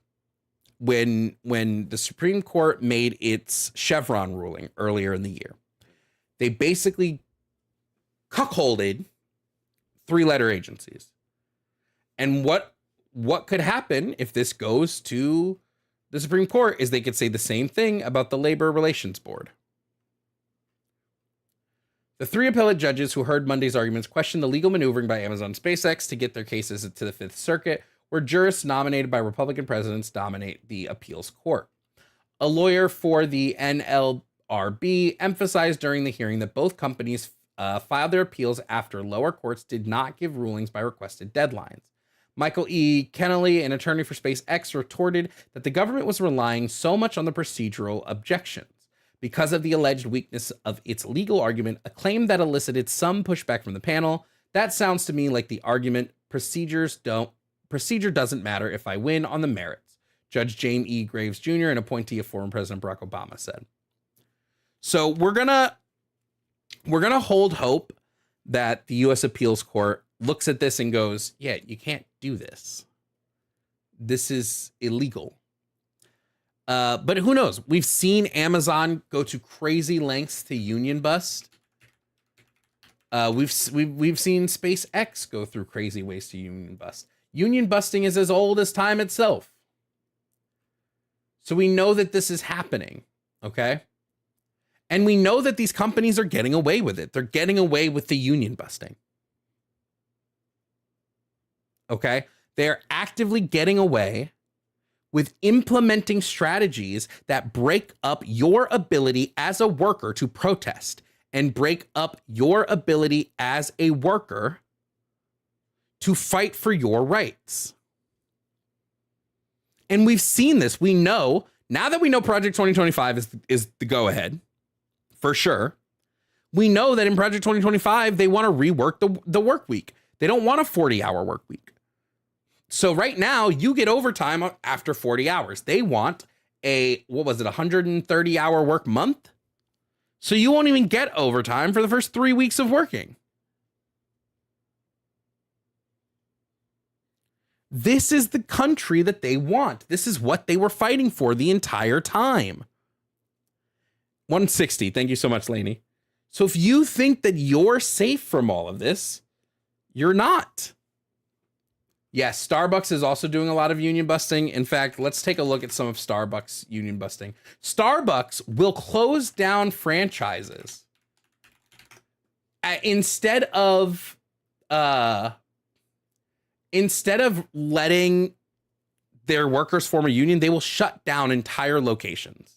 when the Supreme Court made its Chevron ruling earlier in the year, they basically cuckolded 3-letter agencies. And what could happen if this goes to the Supreme Court is they could say the same thing about the Labor Relations Board. The 3 appellate judges who heard Monday's arguments questioned the legal maneuvering by Amazon and SpaceX to get their cases to the 5th Circuit, where jurists nominated by Republican presidents dominate the appeals court. A lawyer for the NLRB emphasized during the hearing that both companies filed their appeals after lower courts did not give rulings by requested deadlines. Michael E. Kennelly, an attorney for SpaceX, retorted that the government was relying so much on the procedural objections because of the alleged weakness of its legal argument, a claim that elicited some pushback from the panel. That sounds to me like the argument procedure doesn't matter if I win on the merits, Judge James E. Graves Jr., an appointee of former President Barack Obama, said. So we're gonna hold hope that the U.S. Appeals Court looks at this and goes, yeah, you can't do this. This is illegal. But who knows? We've seen Amazon go to crazy lengths to union bust. We've seen SpaceX go through crazy ways to union bust. Union busting is as old as time itself. So we know that this is happening, okay? And we know that these companies are getting away with it. They're getting away with the union busting. Okay? They're actively getting away with implementing strategies that break up your ability as a worker to protest and break up your ability as a worker to fight for your rights. And we've seen this. We know, now that we know Project 2025 is the go-ahead, for sure, we know that in Project 2025, they want to rework the work week. They don't want a 40-hour work week. So right now, you get overtime after 40 hours. They want a, 130-hour work month? So you won't even get overtime for the first 3 weeks of working. This is the country that they want. This is what they were fighting for the entire time. 160. Thank you so much, Lainey. So if you think that you're safe from all of this, you're not. Yes, Starbucks is also doing a lot of union busting. In fact, let's take a look at some of Starbucks union busting. Starbucks will close down franchises instead of letting their workers form a union. They will shut down entire locations.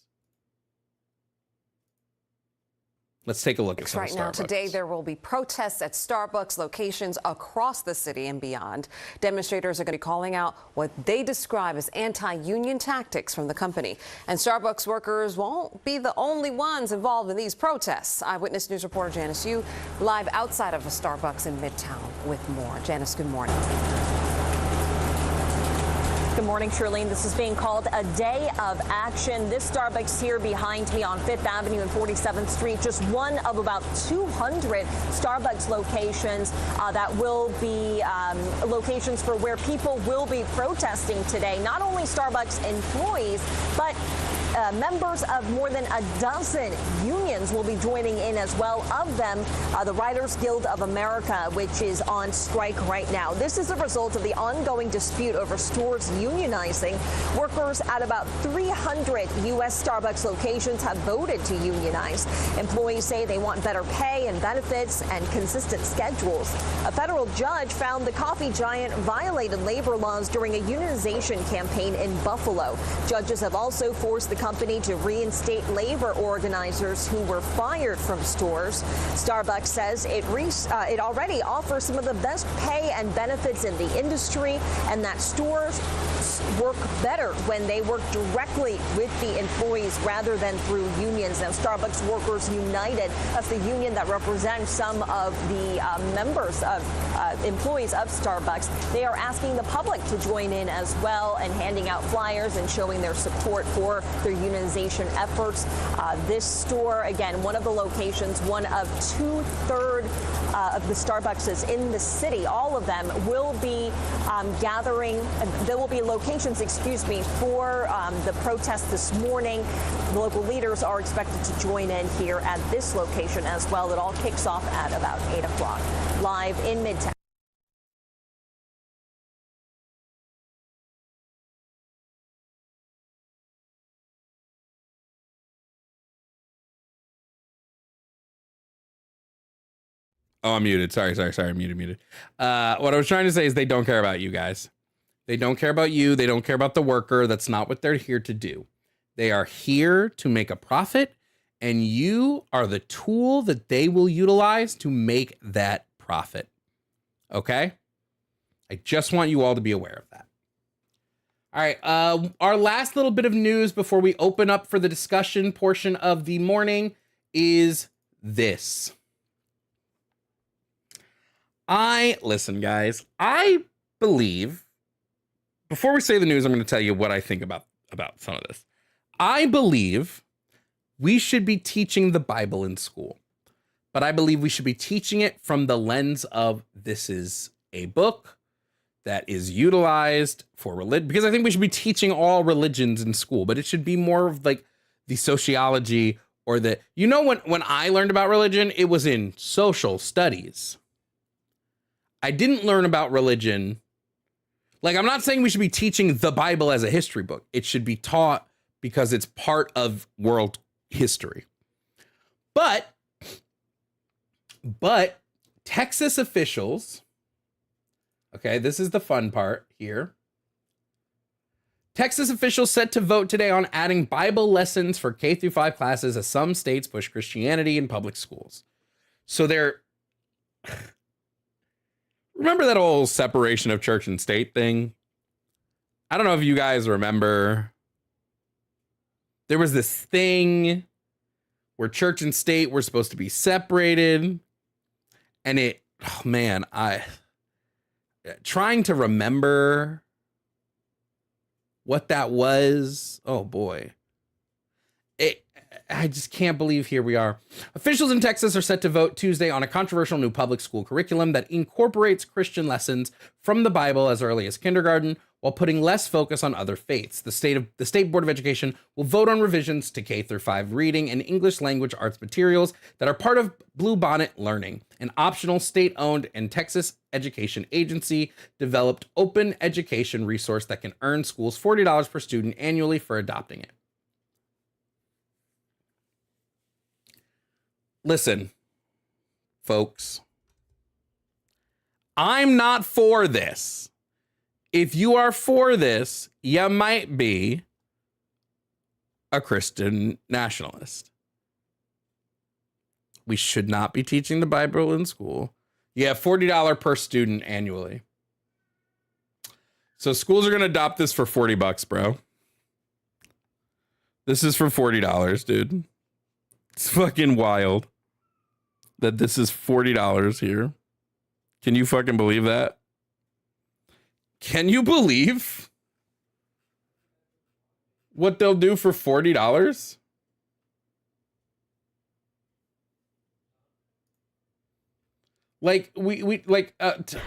Let's take a look at some Right of now, Starbucks. today, there will be protests at Starbucks locations across the city and beyond. Demonstrators are going to be calling out what they describe as anti-union tactics from the company. And Starbucks workers won't be the only ones involved in these protests. Eyewitness News reporter Janice Yu live outside of a Starbucks in Midtown with more. Janice, good morning. Good morning, Shirlene. This is being called a day of action. This Starbucks here behind me on 5th Avenue and 47th Street, just one of about 200 Starbucks locations that will be locations for where people will be protesting today. Not only Starbucks employees, but members of more than a dozen unions will be joining in as well. Of them, the Writers Guild of America, which is on strike right now. This is a result of the ongoing dispute over stores unionizing. Workers at about 300 U.S. Starbucks locations have voted to unionize. Employees say they want better pay and benefits and consistent schedules. A federal judge found the coffee giant violated labor laws during a unionization campaign in Buffalo. Judges have also forced the company to reinstate labor organizers who were fired from stores. Starbucks says it already offers some of the best pay and benefits in the industry, and that stores work better when they work directly with the employees rather than through unions. Now, Starbucks Workers United, that's the union that represents some of the members of employees of Starbucks. They are asking the public to join in as well and handing out flyers and showing their support for their unionization efforts. This store, again, one of the locations, one of 2/3 of the Starbucks in the city. All of them will be gathering. There will be locations, for the protest this morning. The local leaders are expected to join in here at this location as well. It all kicks off at about 8 o'clock. Live in Midtown. Oh, I'm muted. Sorry. Muted. What I was trying to say is they don't care about you guys. They don't care about you. They don't care about the worker. That's not what they're here to do. They are here to make a profit, and you are the tool that they will utilize to make that profit. Okay? I just want you all to be aware of that. All right. Our last little bit of news before we open up for the discussion portion of the morning is this. Listen, guys, I believe, before we say the news, I'm going to tell you what I think about some of this. I believe we should be teaching the Bible in school, but I believe we should be teaching it from the lens of this is a book that is utilized for religion, because I think we should be teaching all religions in school, but it should be more of like the sociology or when I learned about religion, it was in social studies. I didn't learn about religion. Like, I'm not saying we should be teaching the Bible as a history book. It should be taught because it's part of world history. But Texas officials, okay, this is the fun part here. Texas officials set to vote today on adding Bible lessons for K-5 classes as some states push Christianity in public schools. So they're... Remember that whole separation of church and state thing? I don't know if you guys remember. There was this thing where church and state were supposed to be separated. And trying to remember what that was. Oh boy. I just can't believe here we are. Officials in Texas are set to vote Tuesday on a controversial new public school curriculum that incorporates Christian lessons from the Bible as early as kindergarten, while putting less focus on other faiths. The State Board of Education will vote on revisions to K-5 reading and English language arts materials that are part of Bluebonnet Learning, an optional state-owned and Texas education agency developed open education resource that can earn schools $40 per student annually for adopting it. Listen, folks, I'm not for this. If you are for this, you might be a Christian nationalist. We should not be teaching the Bible in school. Yeah, $40 per student annually. So schools are going to adopt this for $40, bro. This is for $40, dude. It's fucking wild that this is $40 here. Can you fucking believe that? Can you believe what they'll do for $40? Like okay.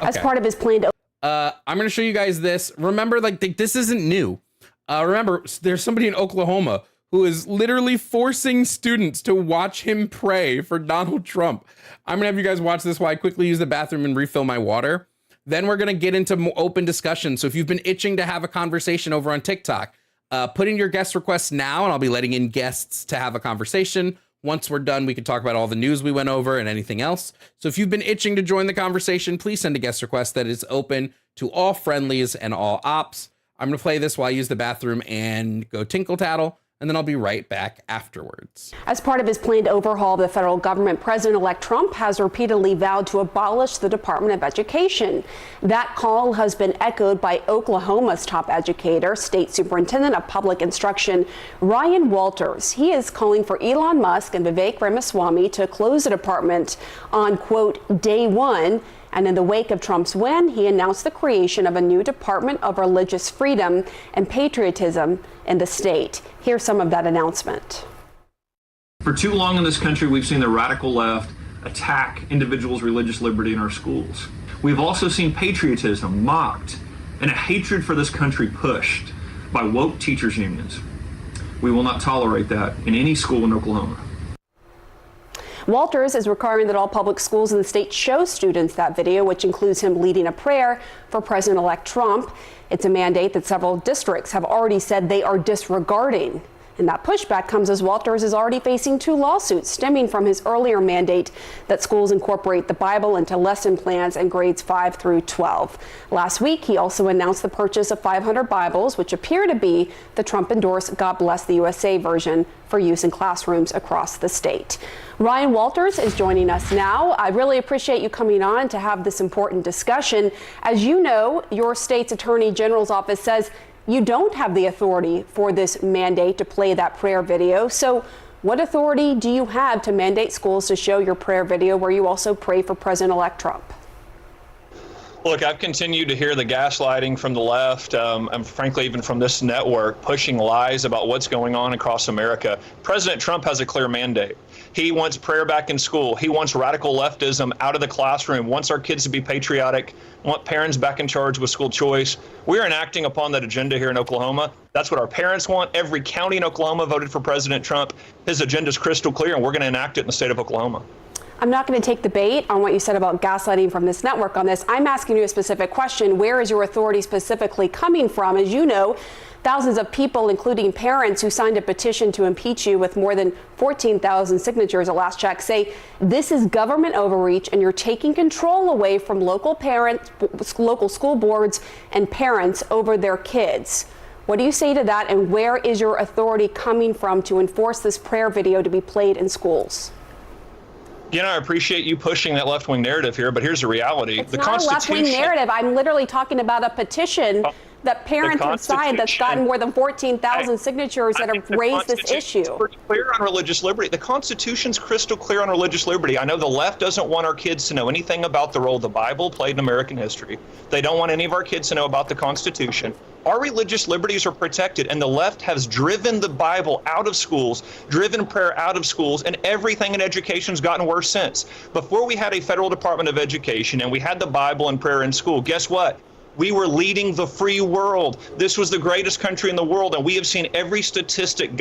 As part of his plan to I'm going to show you guys this. Remember, like, this isn't new. Remember, there's somebody in Oklahoma who is literally forcing students to watch him pray for Donald Trump. I'm going to have you guys watch this while I quickly use the bathroom and refill my water. Then we're going to get into more open discussion. So if you've been itching to have a conversation over on TikTok, put in your guest requests now, and I'll be letting in guests to have a conversation. Once we're done, we can talk about all the news we went over and anything else. So if you've been itching to join the conversation, please send a guest request that is open to all friendlies and all ops. I'm going to play this while I use the bathroom and go tinkle tattle, and then I'll be right back afterwards. As part of his planned overhaul of the federal government, President-elect Trump has repeatedly vowed to abolish the Department of Education. That call has been echoed by Oklahoma's top educator, State Superintendent of Public Instruction, Ryan Walters. He is calling for Elon Musk and Vivek Ramaswamy to close the department on, quote, day one. And in the wake of Trump's win, he announced the creation of a new Department of Religious Freedom and Patriotism in the state. Here's some of that announcement. For too long in this country, we've seen the radical left attack individuals' religious liberty in our schools. We've also seen patriotism mocked and a hatred for this country pushed by woke teachers' unions. We will not tolerate that in any school in Oklahoma. Walters is requiring that all public schools in the state show students that video, which includes him leading a prayer for President-elect Trump. It's a mandate that several districts have already said they are disregarding. And that pushback comes as Walters is already facing 2 lawsuits stemming from his earlier mandate that schools incorporate the Bible into lesson plans in grades 5 through 12. Last week, he also announced the purchase of 500 Bibles, which appear to be the Trump-endorsed God Bless the USA version for use in classrooms across the state. Ryan Walters is joining us now. I really appreciate you coming on to have this important discussion. As you know, your state's Attorney General's office says you don't have the authority for this mandate to play that prayer video. So what authority do you have to mandate schools to show your prayer video where you also pray for President-elect Trump? Look, I've continued to hear the gaslighting from the left, and frankly, even from this network, pushing lies about what's going on across America. President Trump has a clear mandate. He wants prayer back in school. He wants radical leftism out of the classroom, wants our kids to be patriotic, want parents back in charge with school choice. We're enacting upon that agenda here in Oklahoma. That's what our parents want. Every county in Oklahoma voted for President Trump. His agenda is crystal clear, and we're going to enact it in the state of Oklahoma. I'm not going to take the bait on what you said about gaslighting from this network on this. I'm asking you a specific question. Where is your authority specifically coming from? As you know, thousands of people, including parents who signed a petition to impeach you with more than 14,000 signatures at last check, say this is government overreach and you're taking control away from local parents, local school boards and parents over their kids. What do you say to that, and where is your authority coming from to enforce this prayer video to be played in schools? You know, I appreciate you pushing that left-wing narrative here, but here's the reality. It's not a left-wing narrative. I'm literally talking about a petition that parents have signed that's gotten more than 14,000 signatures that have raised this issue. It's pretty clear on religious liberty. The Constitution's crystal clear on religious liberty. I know the left doesn't want our kids to know anything about the role the Bible played in American history. They don't want any of our kids to know about the Constitution. Our religious liberties are protected, and the left has driven the Bible out of schools, driven prayer out of schools, and everything in education's gotten worse since. Before we had a federal Department of Education and we had the Bible and prayer in school, guess what? We were leading the free world. This was the greatest country in the world, and we have seen every statistic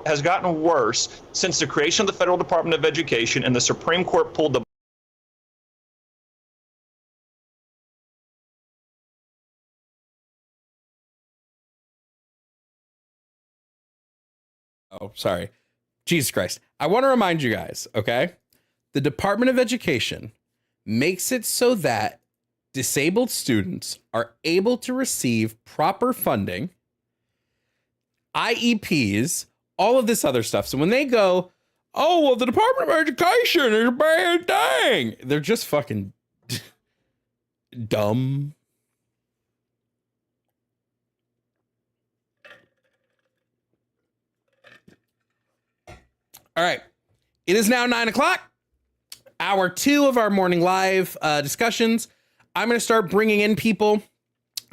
has gotten worse since the creation of the Federal Department of Education and the Supreme Court pulled the Oh, sorry. Jesus Christ. I want to remind you guys, okay? The Department of Education makes it so that disabled students are able to receive proper funding, IEPs, all of this other stuff. So when they go, oh, well, the Department of Education is a bad thing. They're just fucking dumb. All right. It is now 9 o'clock. Hour 2 of our morning live discussions. I'm going to start bringing in people.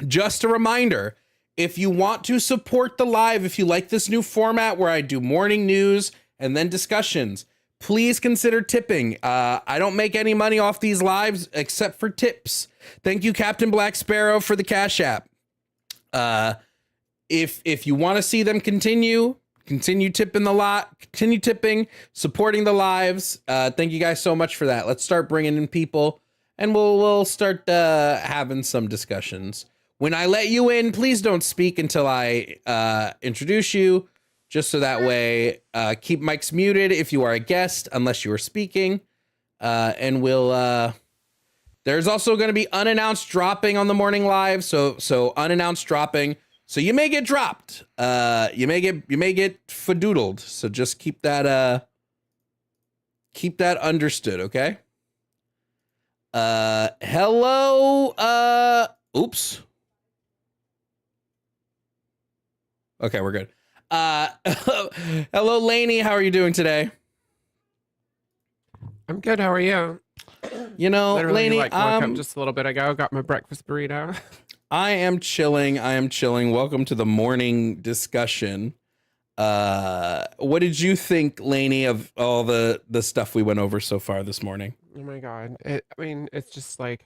Just a reminder, if you want to support the live, if you like this new format where I do morning news and then discussions, please consider tipping. I don't make any money off these lives except for tips. Thank you, Captain Black Sparrow, for the Cash App. If you want to see them continue tipping the lot, continue tipping, supporting the lives. Thank you guys so much for that. Let's start bringing in people, and we'll start having some discussions. When I let you in, please don't speak until I introduce you, just so that way keep mics muted if you are a guest, unless you are speaking. And we'll there's also going to be unannounced dropping on the morning live, so unannounced dropping. So you may get dropped. You may get fadoodled. So just keep that understood, okay? Hello. Oops. Okay, we're good. Hello, Lainey. How are you doing today? I'm good. How are you? You know, Literally, Lainey, woke up just a little bit ago. Got my breakfast burrito. I am chilling. Welcome to the morning discussion. What did you think, Lainey, of all the stuff we went over so far this morning? Oh my God. It's just like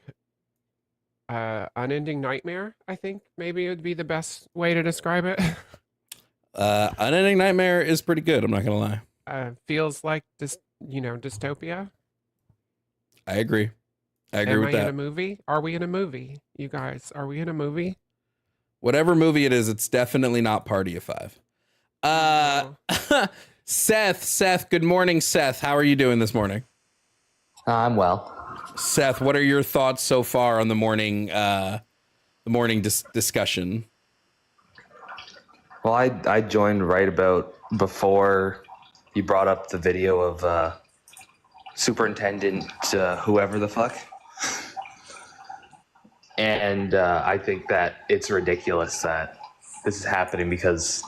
unending nightmare, I think maybe it would be the best way to describe it. Unending nightmare is pretty good. I'm not going to lie. Feels like dystopia. I agree. I agree with that. Am I in a movie? Are we in a movie? You guys, are we in a movie? Whatever movie it is, it's definitely not Party of Five. Seth, good morning, Seth. How are you doing this morning? I'm well. Seth, what are your thoughts so far on the morning discussion? Well, I joined right about before you brought up the video of Superintendent whoever the fuck. And I think that it's ridiculous that this is happening because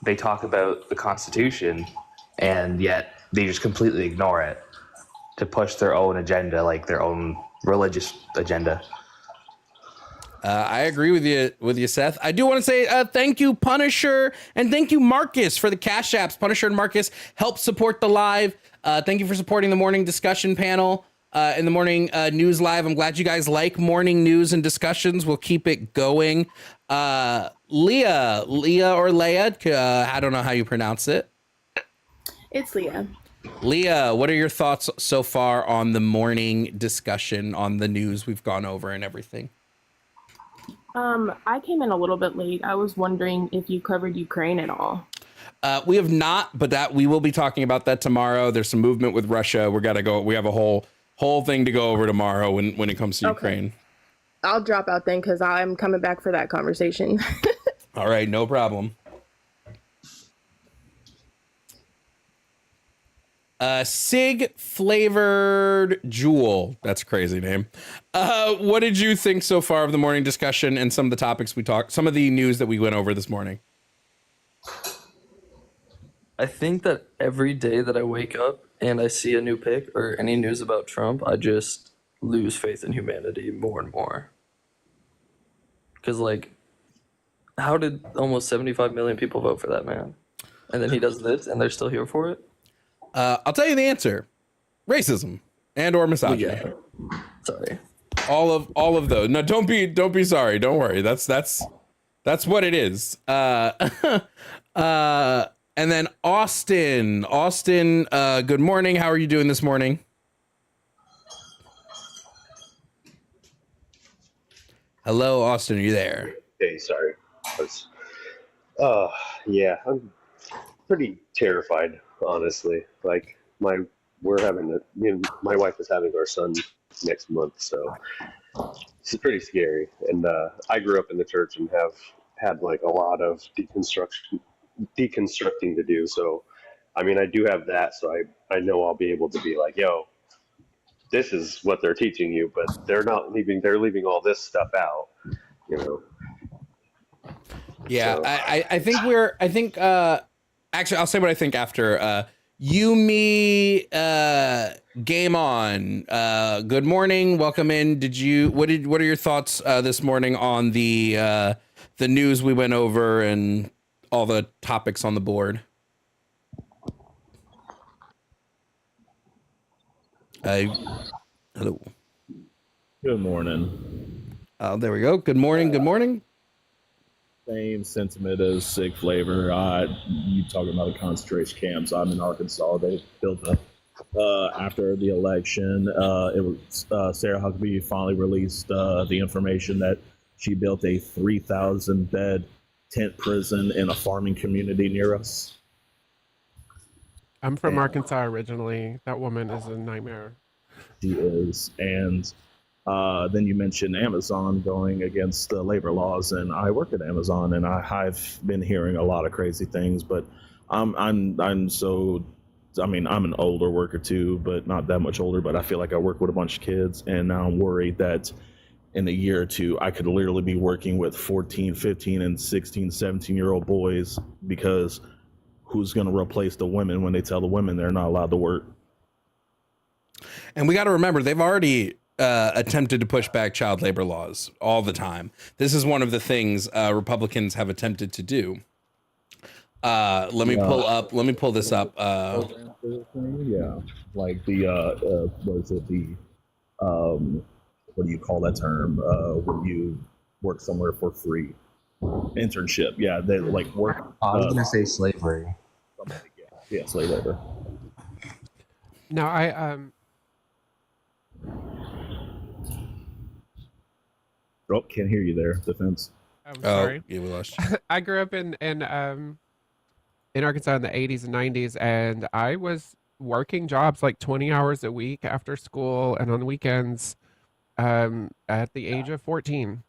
they talk about the Constitution and yet they just completely ignore it to push their own agenda, like their own religious agenda. I agree with you, Seth. I do want to say thank you, Punisher, and thank you, Marcus, for the Cash Apps. Punisher and Marcus help support the live. Thank you for supporting the morning discussion panel in the morning news live. I'm glad you guys like morning news and discussions. We'll keep it going. Leah or Leia, I don't know how you pronounce it. It's Leah. Leah, what are your thoughts so far on the morning discussion on the news we've gone over and everything? I came in a little bit late. I was wondering if you covered Ukraine at all. We have not, but that we will be talking about that tomorrow. There's some movement with Russia. We have a whole thing to go over tomorrow when it comes to Ukraine. I'll drop out then because I'm coming back for that conversation. All right, no problem. Sig flavored Jewel. That's a crazy name. What did you think so far of the morning discussion and some of the topics some of the news that we went over this morning? I think that every day that I wake up and I see a new pic or any news about Trump, I just lose faith in humanity more and more. Because, like, how did almost 75 million people vote for that man? And then he does this and they're still here for it? I'll tell you the answer. Racism and or misogyny. Yeah. Sorry. All of those. No, don't be sorry. Don't worry. That's what it is. And then Austin, good morning. How are you doing this morning? Hello, Austin. Are you there? Hey, sorry. Yeah, I'm pretty terrified, honestly. Like my wife is having our son next month, so it's pretty scary. And I grew up in the church and have had like a lot of deconstructing to do. So I mean, I do have that, so I know I'll be able to be like, yo, this is what they're teaching you, but they're leaving all this stuff out, you know. Yeah, So. I think actually I'll say what I think after Yumi game on. Good morning, welcome in. What are your thoughts this morning on the news we went over and all the topics on the board? Hello. Good morning. There we go. Good morning. Good morning. Same sentiment as Sick Flavor. You talking about the concentration camps? I'm in Arkansas. They built after the election. It was Sarah Huckabee finally released the information that she built a 3,000 bed tent prison in a farming community near us. I'm from Arkansas originally. That woman is a nightmare. She is. And then you mentioned Amazon going against the labor laws, and I work at Amazon, and I've been hearing a lot of crazy things. But I'm an older worker too, but not that much older. But I feel like I work with a bunch of kids, and now I'm worried that in a year or two, I could literally be working with 14, 15, and 16, 17-year-old boys, because who's going to replace the women when they tell the women they're not allowed to work? And we got to remember, they've already attempted to push back child labor laws all the time. This is one of the things Republicans have attempted to do. Let me pull this up. Yeah, like the what is it? The what do you call that term? When you work somewhere for free, internship. Yeah, they like work. I was gonna say slavery. Yeah, slave labor. No, Oh, can't hear you there. Defense. I'm sorry. Yeah, we lost you. I grew up in Arkansas in the 80s and 90s, and I was working jobs like 20 hours a week after school and on the weekends at the age of 14.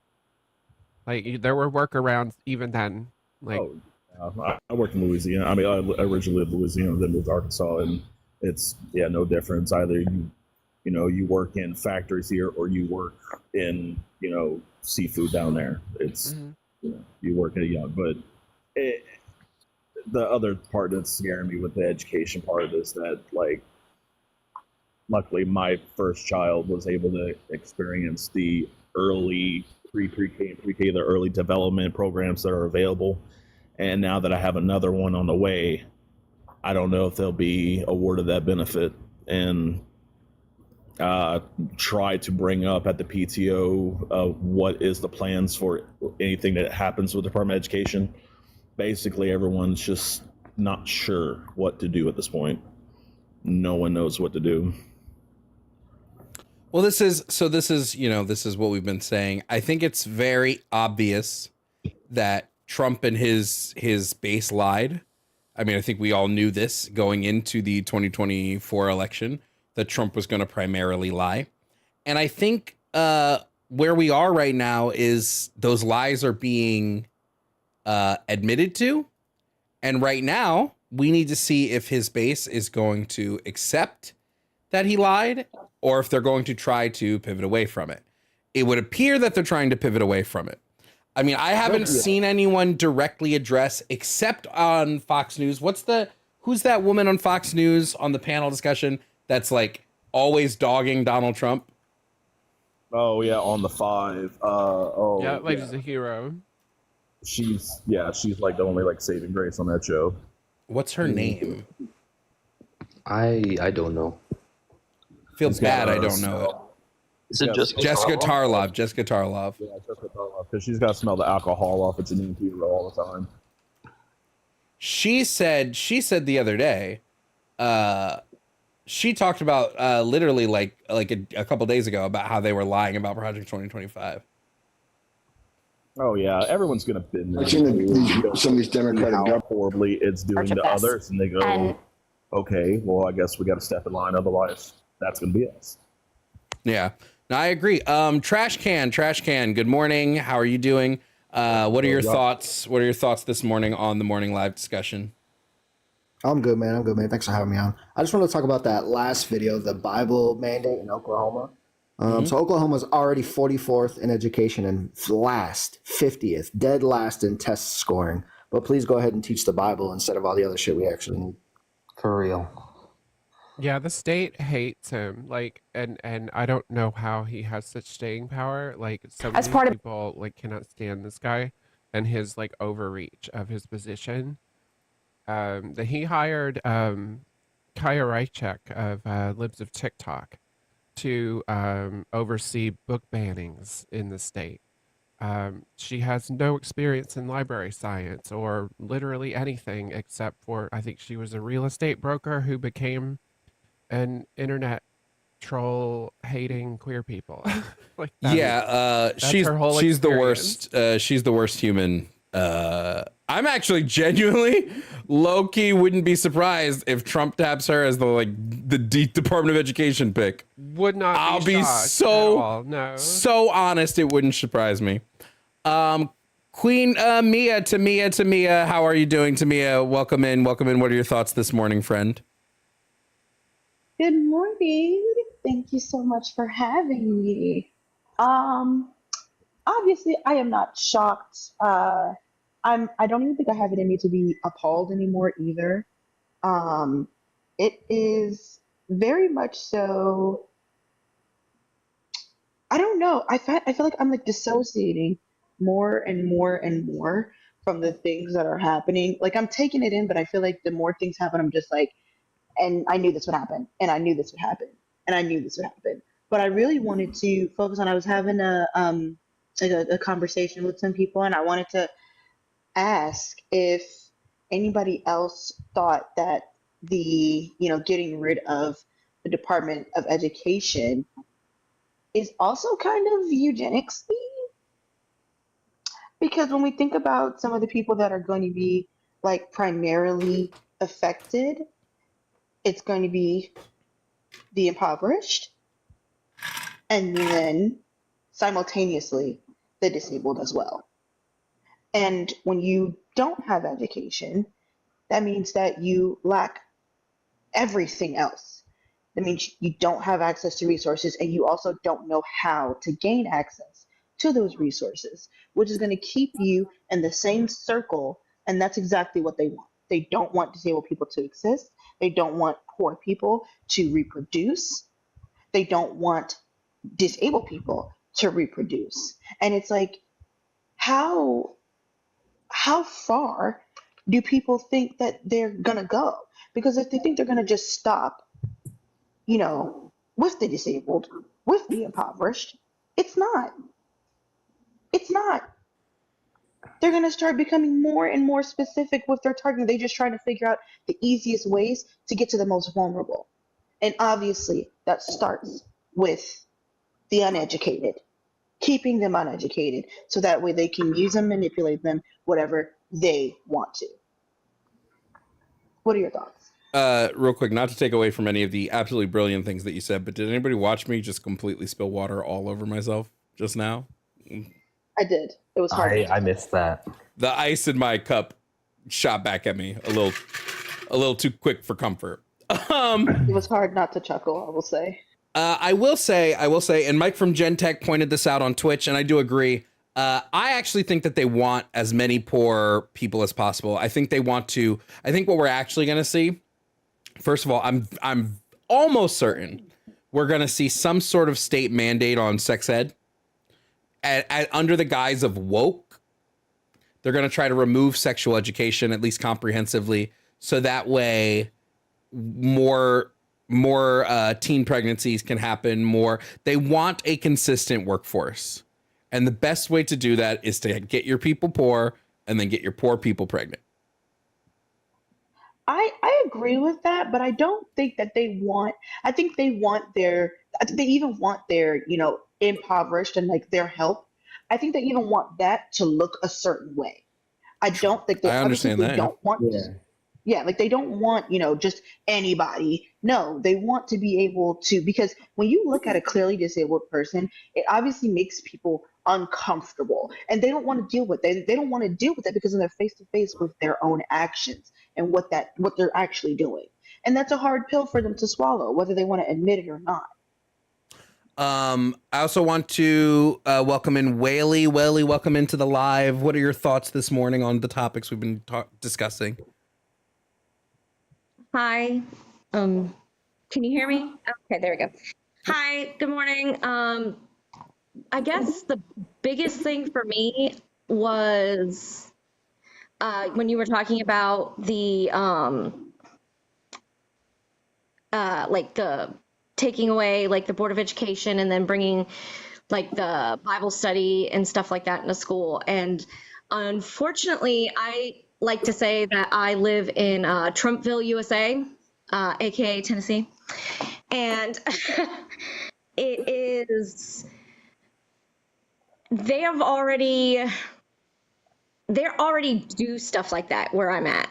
Like, there were workarounds even then. Like, I worked in Louisiana. I mean, I originally lived in Louisiana, then moved to Arkansas, and it's no difference. Either you work in factories here, or you work in seafood down there. It's you work at a young. But the other part that's scaring me with the education part is that, like, luckily my first child was able to experience the early pre-K and pre-K, the early development programs that are available. And now that I have another one on the way, I don't know if they'll be awarded that benefit. And try to bring up at the PTO what is the plans for anything that happens with the Department of Education. Basically, everyone's just not sure what to do at this point. No one knows what to do. Well, this is what we've been saying. I think it's very obvious that Trump and his base lied. I mean, I think we all knew this going into the 2024 election, that Trump was going to primarily lie. And I think where we are right now is those lies are being admitted to. And right now, we need to see if his base is going to accept that he lied, or if they're going to try to pivot away from it. It would appear that they're trying to pivot away from it. I mean, I haven't seen anyone directly address, except on Fox News. Who's that woman on Fox News on the panel discussion that's like always dogging Donald Trump? Oh yeah, on the 5. She's a hero. She's like the only like saving grace on that show. What's her name? I don't know. Feels bad. I don't know it. Is it Jessica Tarlov? Jessica Tarlov. Yeah, Jessica Tarlov, because she's got to smell the alcohol off its immune hero all the time. She said the other day, she talked about literally like a couple days ago about how they were lying about Project 2025. Oh yeah, everyone's gonna bend I've seen some of these Democratic how horribly it's doing to others, and they go, okay, well, I guess we got to step in line, otherwise that's gonna be us. Yeah, no, I agree. Trash can. Good morning. How are you doing? What are your thoughts? What are your thoughts this morning on the morning live discussion? I'm good, man. I'm good, man. Thanks for having me on. I just want to talk about that last video, the Bible mandate in Oklahoma. So Oklahoma's already 44th in education and last, 50th, dead last in test scoring. But please go ahead and teach the Bible instead of all the other shit we actually need. For real. Yeah, the state hates him. Like, and I don't know how he has such staying power. Like, so As many part of people like cannot stand this guy and his like overreach of his position. That he hired Kaya Reichek of Libs of TikTok to oversee book bannings in the state. She has no experience in library science or literally anything except for, I think she was a real estate broker who became an internet troll hating queer people. Like that Yeah, that's her whole she's the experience. worst. She's the worst human. I'm actually genuinely low key wouldn't be surprised if Trump taps her as the Department of Education pick. Would not. I'll be shocked at all. No. so honest. It wouldn't surprise me. Queen Tamia, how are you doing, Tamia? Welcome in. What are your thoughts this morning, friend? Good morning. Thank you so much for having me. Obviously, I am not shocked. I don't even think I have it in me to be appalled anymore either. It is very much so. I don't know. I feel like I'm like dissociating more and more and more from the things that are happening. Like I'm taking it in, but I feel like the more things happen, I'm just like, and I knew this would happen, and I knew this would happen, and I knew this would happen. But I really wanted to focus on. I was having a conversation with some people, and I wanted to ask if anybody else thought that the getting rid of the Department of Education is also kind of eugenics, because when we think about some of the people that are going to be like primarily affected, it's going to be the impoverished and then simultaneously the disabled as well. And when you don't have education, that means that you lack everything else. That means you don't have access to resources, and you also don't know how to gain access to those resources, which is going to keep you in the same circle. And that's exactly what they want. They don't want disabled people to exist. They don't want poor people to reproduce. They don't want disabled people to reproduce. And it's like, how far do people think that they're gonna go? Because if they think they're gonna just stop, with the disabled, with the impoverished, it's not. It's not. They're gonna start becoming more and more specific with their targeting. They just try to figure out the easiest ways to get to the most vulnerable. And obviously that starts with the uneducated, keeping them uneducated so that way they can use them, manipulate them, whatever they want to. What are your thoughts? Real quick, not to take away from any of the absolutely brilliant things that you said, but did anybody watch me just completely spill water all over myself just now? I did. It was hard. I missed that. The ice in my cup shot back at me a little too quick for comfort. It was hard not to chuckle, I will say. I will say, and Mike from Gen Tech pointed this out on Twitch, and I do agree. I actually think that they want as many poor people as possible. I think what we're actually going to see, first of all, I'm almost certain we're going to see some sort of state mandate on sex ed under the guise of woke. They're going to try to remove sexual education, at least comprehensively, so that way more teen pregnancies can happen. They want a consistent workforce. And the best way to do that is to get your people poor and then get your poor people pregnant. I agree with that, but I don't think that they even want their, impoverished and like their help. I think they even want that to look a certain way. I don't think they I understand that. don't want Yeah, like they don't want, just anybody. No, they want to be able to, because when you look at a clearly disabled person, it obviously makes people uncomfortable and they don't want to deal with it. They don't want to deal with it because they're face to face with their own actions and what they're actually doing. And that's a hard pill for them to swallow, whether they want to admit it or not. I also want to welcome in Whaley. Whaley, welcome into the live. What are your thoughts this morning on the topics we've been discussing? Hi. Can you hear me? Okay, there we go. Hi, good morning. I guess the biggest thing for me was when you were talking about the like the taking away like the Board of Education and then bringing like the Bible study and stuff like that into school. And unfortunately, I like to say that I live in Trumpville, USA, aka Tennessee, and it is they already do stuff like that where I'm at.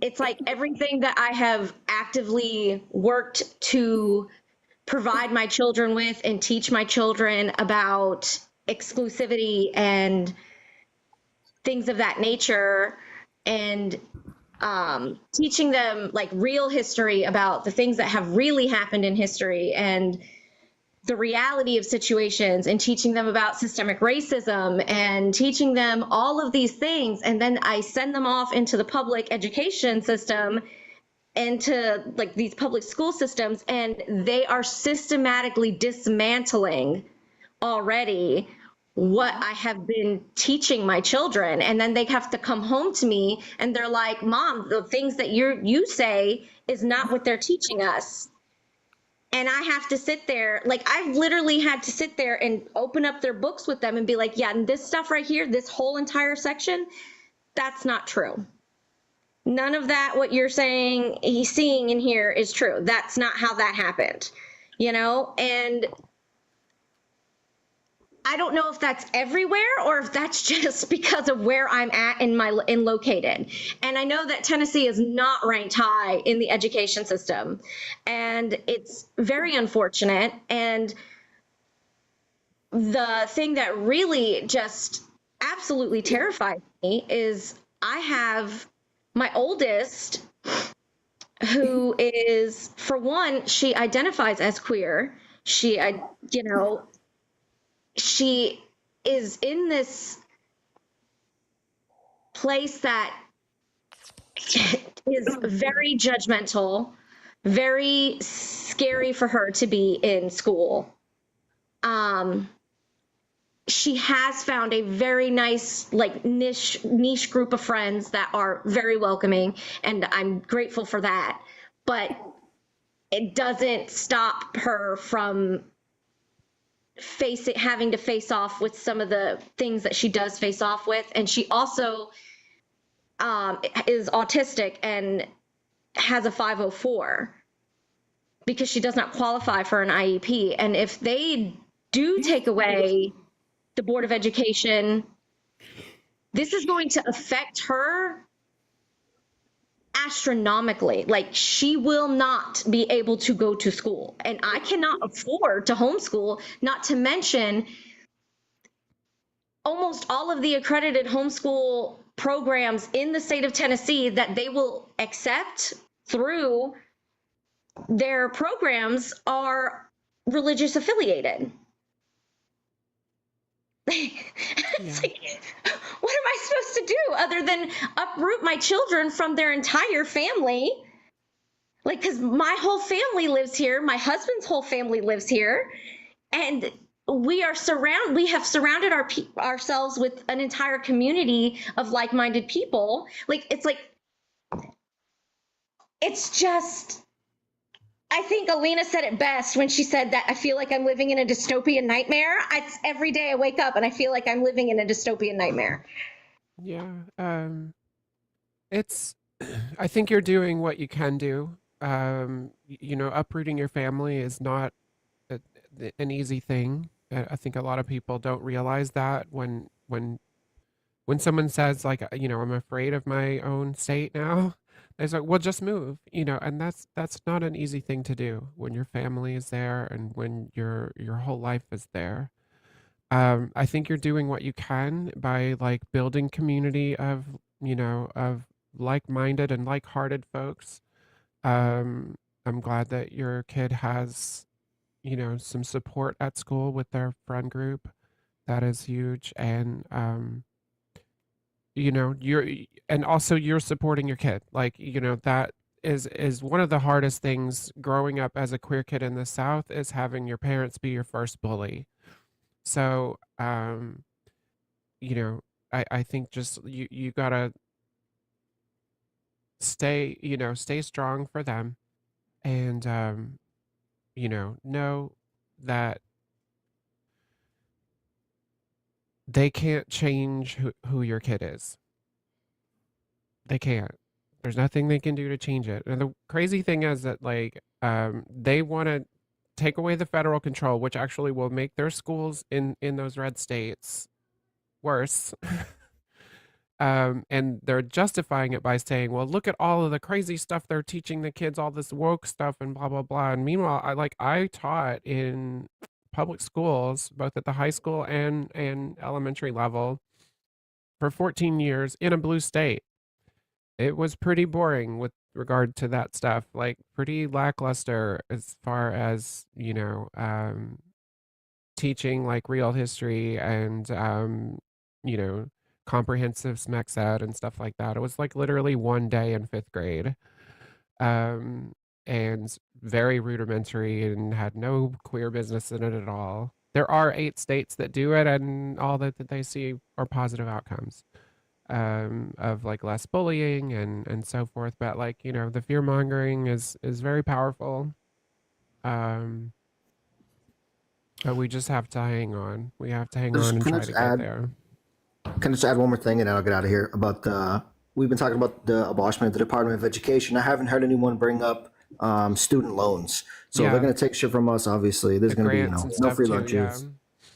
It's like everything that I have actively worked to provide my children with and teach my children about exclusivity and things of that nature, and teaching them like real history about the things that have really happened in history and the reality of situations, and teaching them about systemic racism and teaching them all of these things. And then I send them off into the public education system, into like these public school systems, and they are systematically dismantling already what I have been teaching my children. And then they have to come home to me and they're like, Mom, the things that you say is not what they're teaching us. And I have to sit there, like I've literally had to sit there and open up their books with them and be like, yeah, and this stuff right here, this whole entire section, that's not true. None of that, what you're saying, he's seeing in here is true. That's not how that happened, And I don't know if that's everywhere or if that's just because of where I'm at in located. And I know that Tennessee is not ranked high in the education system, and it's very unfortunate. And the thing that really just absolutely terrifies me is I have my oldest, who is, for one, she identifies as queer. She is in this place that is very judgmental, very scary for her to be in school. She has found a very nice, like niche group of friends that are very welcoming, and I'm grateful for that. But it doesn't stop her from having to face off with some of the things that she does face off with. And she also is autistic and has a 504 because she does not qualify for an IEP. And if they do take away the Board of Education, this is going to affect her astronomically. Like, she will not be able to go to school, and I cannot afford to homeschool, not to mention almost all of the accredited homeschool programs in the state of Tennessee that they will accept through their programs are religious affiliated. It's like, what am I supposed to do other than uproot my children from their entire family? Like, because my whole family lives here, my husband's whole family lives here, and we have surrounded ourselves with an entire community of like-minded people. It's just, I think Alina said it best when she said that I feel like I'm living in a dystopian nightmare. Every day I wake up and I feel like I'm living in a dystopian nightmare. Yeah. I think you're doing what you can do. Uprooting your family is not an easy thing. I think a lot of people don't realize that when someone says, like, I'm afraid of my own state now, It's like, well, just move, and that's not an easy thing to do when your family is there and when your whole life is there. I think you're doing what you can by like building community of like-minded and like-hearted folks. I'm glad that your kid has, some support at school with their friend group. That is huge. And and also you're supporting your kid. Like, that is one of the hardest things growing up as a queer kid in the South is having your parents be your first bully. So, I think just you gotta stay strong for them and know that they can't change who your kid is. They can't. There's nothing they can do to change it. And the crazy thing is that like they want to take away the federal control, which actually will make their schools in those red states worse. And they're justifying it by saying, well, look at all of the crazy stuff they're teaching the kids, all this woke stuff and blah, blah, blah. And meanwhile, I taught in public schools, both at the high school and elementary level for 14 years in a blue state. It was pretty boring with regard to that stuff, like pretty lackluster as far as, teaching like real history and, comprehensive SMEX ed and stuff like that. It was like literally one day in 5th grade. And very rudimentary and had no queer business in it at all. There are 8 states that do it, and all that they see are positive outcomes of like less bullying and so forth. But like, the fear mongering is very powerful. But we just have to hang on. We have to hang on and try to get there. Can I just add one more thing and then I'll get out of here about we've been talking about the abolishment of the Department of Education. I haven't heard anyone bring up student loans. So they're going to take shit from us. Obviously, there's going to be no free lunches,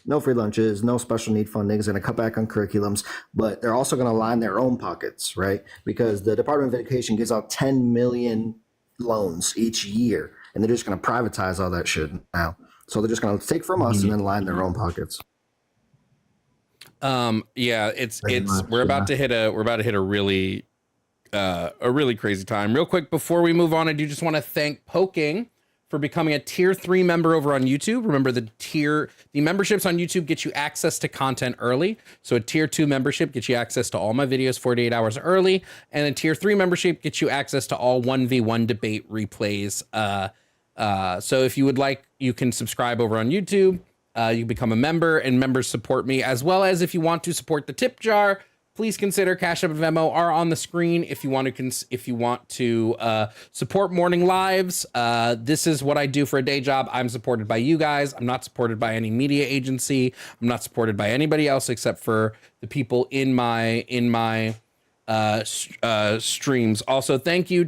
no free lunches, no special need funding. Is going to cut back on curriculums, but they're also going to line their own pockets, right? Because the Department of Education gives out 10 million loans each year, and they're just going to privatize all that shit now. So they're just going to take from us and then line their own pockets. Yeah, we're about to hit a really crazy time. Real quick before we move on, I do just want to thank Poking for becoming a tier 3 member over on YouTube. Remember the memberships on YouTube get you access to content early. So a tier 2 membership gets you access to all my videos 48 hours early, and a tier 3 membership gets you access to all 1v1 debate replays. So if you would like, you can subscribe over on YouTube. You become a member, and members support me, as well as if you want to support the tip jar, please consider Cash App and Venmo are on the screen. If you want to support Morning Lives, this is what I do for a day job. I'm supported by you guys. I'm not supported by any media agency. I'm not supported by anybody else except for the people in my streams. Also, thank you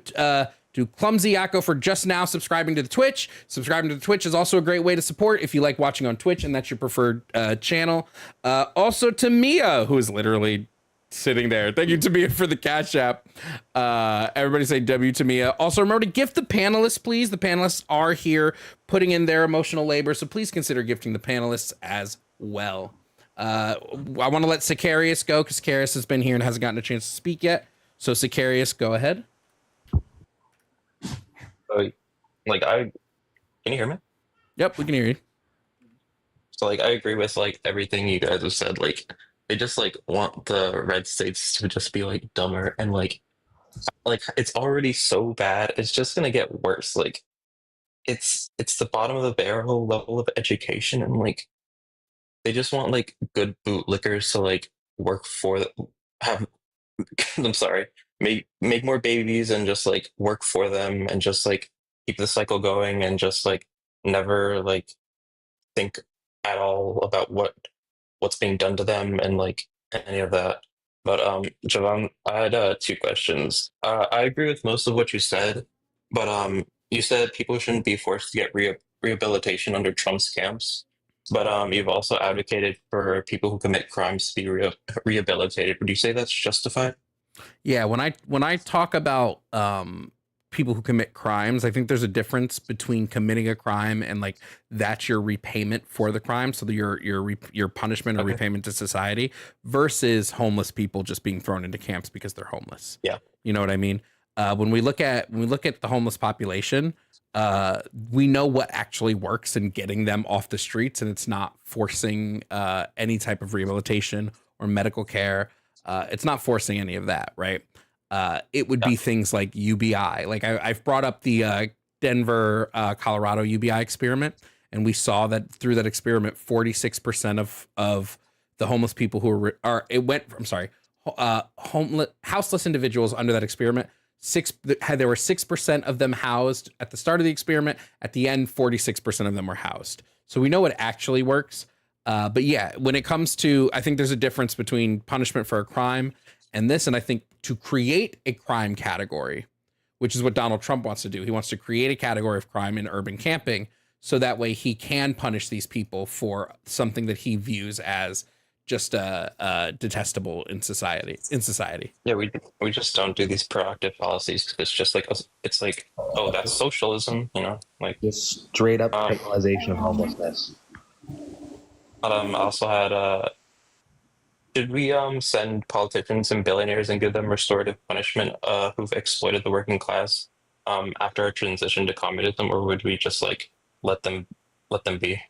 to Clumsy Yakko for just now subscribing to the Twitch. Subscribing to the Twitch is also a great way to support if you like watching on Twitch and that's your preferred channel. Also to Mia, who is literally sitting there. Thank you to Mia for the Cash App. Everybody say W to Mia. Also remember to gift the panelists, please. The panelists are here putting in their emotional labor, so please consider gifting the panelists as well. I want to let Sicarius go because Sicarius has been here and hasn't gotten a chance to speak yet. So Sicarius, go ahead. Can you hear me? Yep, we can hear you. So I agree with everything you guys have said. They just want the red states to just be dumber and it's already so bad. It's just gonna get worse. It's the bottom of the barrel level of education, and they just want good bootlickers to work for have. I'm sorry. Make more babies and just work for them and just keep the cycle going and just never think at all about what's being done to them and any of that. But Javon, I had 2 questions. I agree with most of what you said, but you said people shouldn't be forced to get rehabilitation under Trump's camps. But you've also advocated for people who commit crimes to be rehabilitated. Would you say that's justified? Yeah, when I talk about people who commit crimes, I think there's a difference between committing a crime and like that's your repayment for the crime, so your punishment or repayment to society, versus homeless people just being thrown into camps because they're homeless. Yeah, you know what I mean. When we look at the homeless population, we know what actually works in getting them off the streets, and it's not forcing any type of rehabilitation or medical care. It's not forcing any of that, right? It would be things like UBI. Like I've brought up the Denver, Colorado UBI experiment, and we saw that through that experiment, 46% of the homeless people who houseless individuals under that experiment, there were 6% of them housed at the start of the experiment. At the end, 46% of them were housed. So we know it actually works. But yeah, when it comes to, I think there's a difference between punishment for a crime and this. And I think to create a crime category, which is what Donald Trump wants to do, he wants to create a category of crime in urban camping, so that way he can punish these people for something that he views as just detestable in society. Yeah, we just don't do these proactive policies because it's just like, it's like, oh, that's socialism, you know, like just straight up criminalization of homelessness. But I also had should we send politicians and billionaires and give them restorative punishment who've exploited the working class after our transition to communism, or would we just like let them be?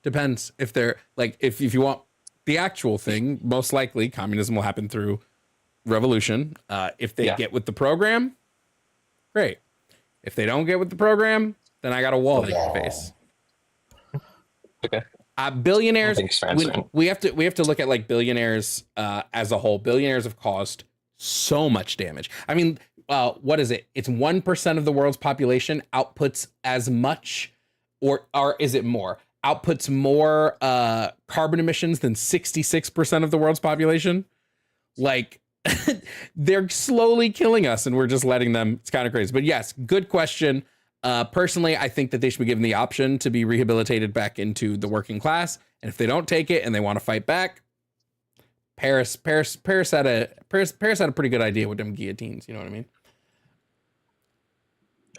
Depends. If they're like, if you want the actual thing, most likely communism will happen through revolution. If they get with the program, great. If they don't get with the program, then I got a wall in your face. Okay. Billionaires, we have to look at like billionaires as a whole. Billionaires have caused so much damage. I mean, what is it? It's 1% of the world's population outputs as much, or is it more? Outputs more carbon emissions than 66% of the world's population. Like, they're slowly killing us, and we're just letting them. It's kind of crazy. But yes, good question. Personally, I think that they should be given the option to be rehabilitated back into the working class. And if they don't take it and they want to fight back, Paris had a pretty good idea with them guillotines. You know what I mean?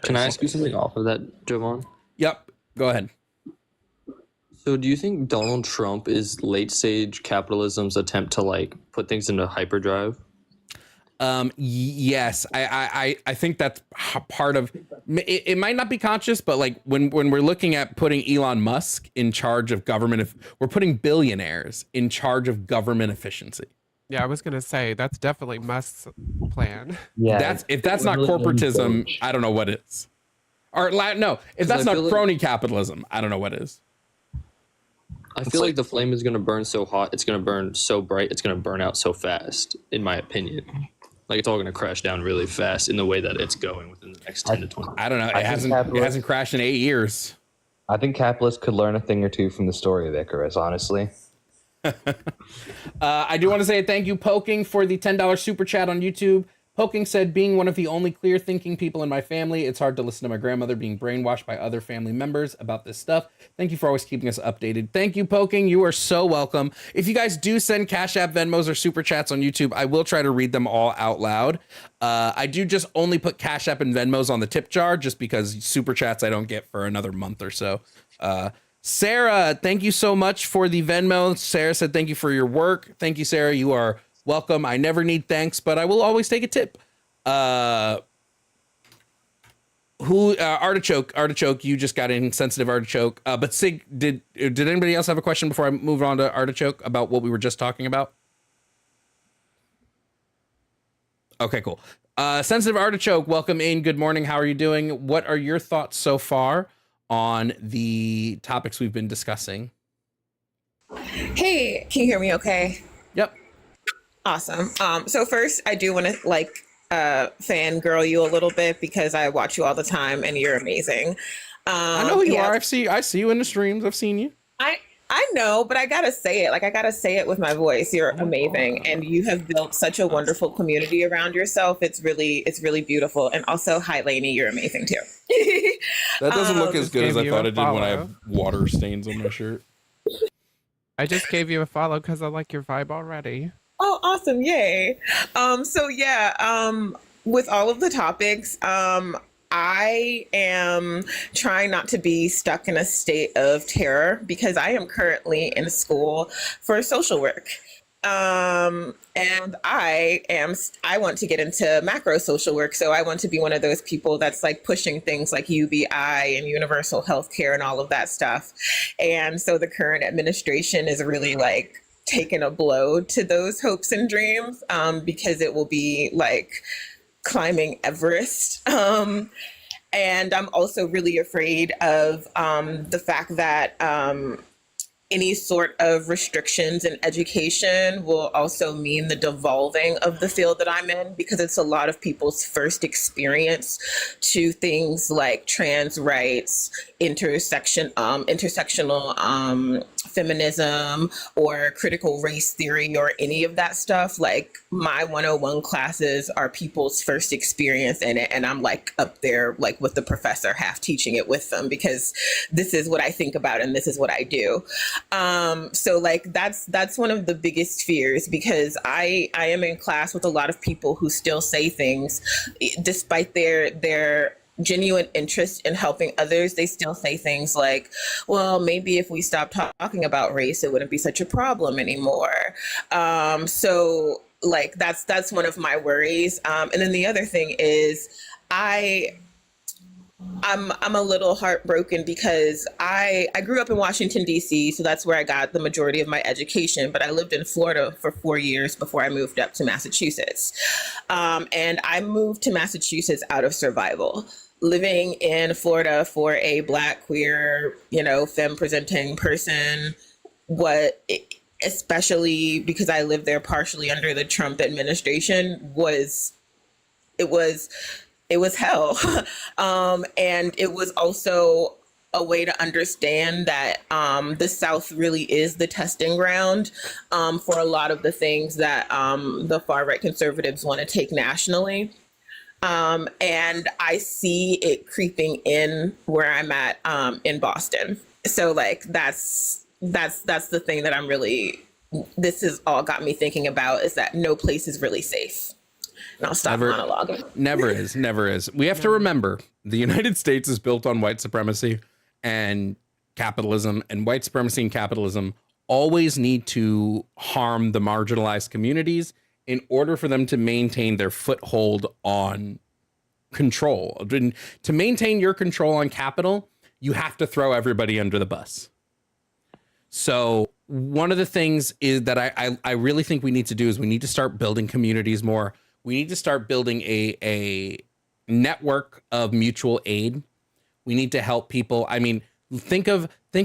Can I ask you something off of that, Jovan? Yep. Go ahead. So do you think Donald Trump is late stage capitalism's attempt to like put things into hyperdrive? Yes, I think that's part of it. It might not be conscious, but like when we're looking at putting Elon Musk in charge of government, if we're putting billionaires in charge of government efficiency. Yeah, I was gonna say that's definitely Musk's plan. Yeah, if that's not corporatism, I don't know what is. Or no, if that's not crony capitalism, I don't know what is. I feel like the flame is gonna burn so hot, it's gonna burn so bright, it's gonna burn out so fast. In my opinion. Like, it's all going to crash down really fast in the way that it's going within the next 10 to 20. I don't know. It hasn't crashed in 8 years. I think capitalists could learn a thing or two from the story of Icarus, honestly. I do want to say thank you, Poking, for the $10 super chat on YouTube. Poking said, being one of the only clear thinking people in my family, it's hard to listen to my grandmother being brainwashed by other family members about this stuff. Thank you for always keeping us updated. Thank you, Poking. You are so welcome. If you guys do send Cash App, Venmos, or super chats on YouTube, I will try to read them all out loud. I do just only put Cash App and Venmos on the tip jar just because super chats I don't get for another month or so. Sarah, thank you so much for the Venmo. Sarah said, thank you for your work. Thank you, Sarah. You are welcome. I never need thanks, but I will always take a tip. Artichoke, you just got in, sensitive Artichoke. But Sig, did anybody else have a question before I move on to Artichoke about what we were just talking about? Okay, cool. Sensitive Artichoke, welcome in. Good morning. How are you doing? What are your thoughts so far on the topics we've been discussing? Hey, can you hear me okay? Yep. Awesome. So first, I do want to fangirl you a little bit because I watch you all the time and you're amazing. I know who you are. I see you in the streams. I've seen you. I know, but I gotta say it. Like, I gotta say it with my voice. You're amazing, and you have built such a wonderful community around yourself. It's really beautiful. And also, hi, Lainey, you're amazing too. That doesn't look as good as I thought it did when I have water stains on my shirt. I just gave you a follow because I like your vibe already. Oh, awesome. Yay. With all of the topics, I am trying not to be stuck in a state of terror because I am currently in school for social work. And I want to get into macro social work. So I want to be one of those people that's like pushing things like UBI and universal health care and all of that stuff. And so the current administration is really like taking a blow to those hopes and dreams, because it will be like climbing Everest. And I'm also really afraid of the fact that any sort of restrictions in education will also mean the devolving of the field that I'm in, because it's a lot of people's first experience to things like trans rights, intersectional feminism, or critical race theory, or any of that stuff. Like my 101 classes are people's first experience in it, and I'm like up there like with the professor, half teaching it with them, because this is what I think about and this is what I do. So like that's one of the biggest fears, because I am in class with a lot of people who still say things despite their genuine interest in helping others. They still say things like, well, maybe if we stopped talking about race, it wouldn't be such a problem anymore. So like that's one of my worries. And then the other thing is I'm a little heartbroken because I grew up in Washington, D.C., so that's where I got the majority of my education, but I lived in Florida for 4 years before I moved up to Massachusetts. And I moved to Massachusetts out of survival. Living in Florida for a Black, queer, femme presenting person, especially because I lived there partially under the Trump administration, it was hell. And it was also a way to understand that the South really is the testing ground for a lot of the things that the far right conservatives want to take nationally. And I see it creeping in where I'm at in Boston. So like that's the thing that I'm really, this has all got me thinking about, is that no place is really safe. And I'll stop monologuing. Never is. We have to remember the United States is built on white supremacy and capitalism, and white supremacy and capitalism always need to harm the marginalized communities in order for them to maintain their foothold on control. To maintain your control on capital, you have to throw everybody under the bus. So one of the things is that I really think we need to do is we need to start building communities more. We need to start building a network of mutual aid. We need to help people. I mean, think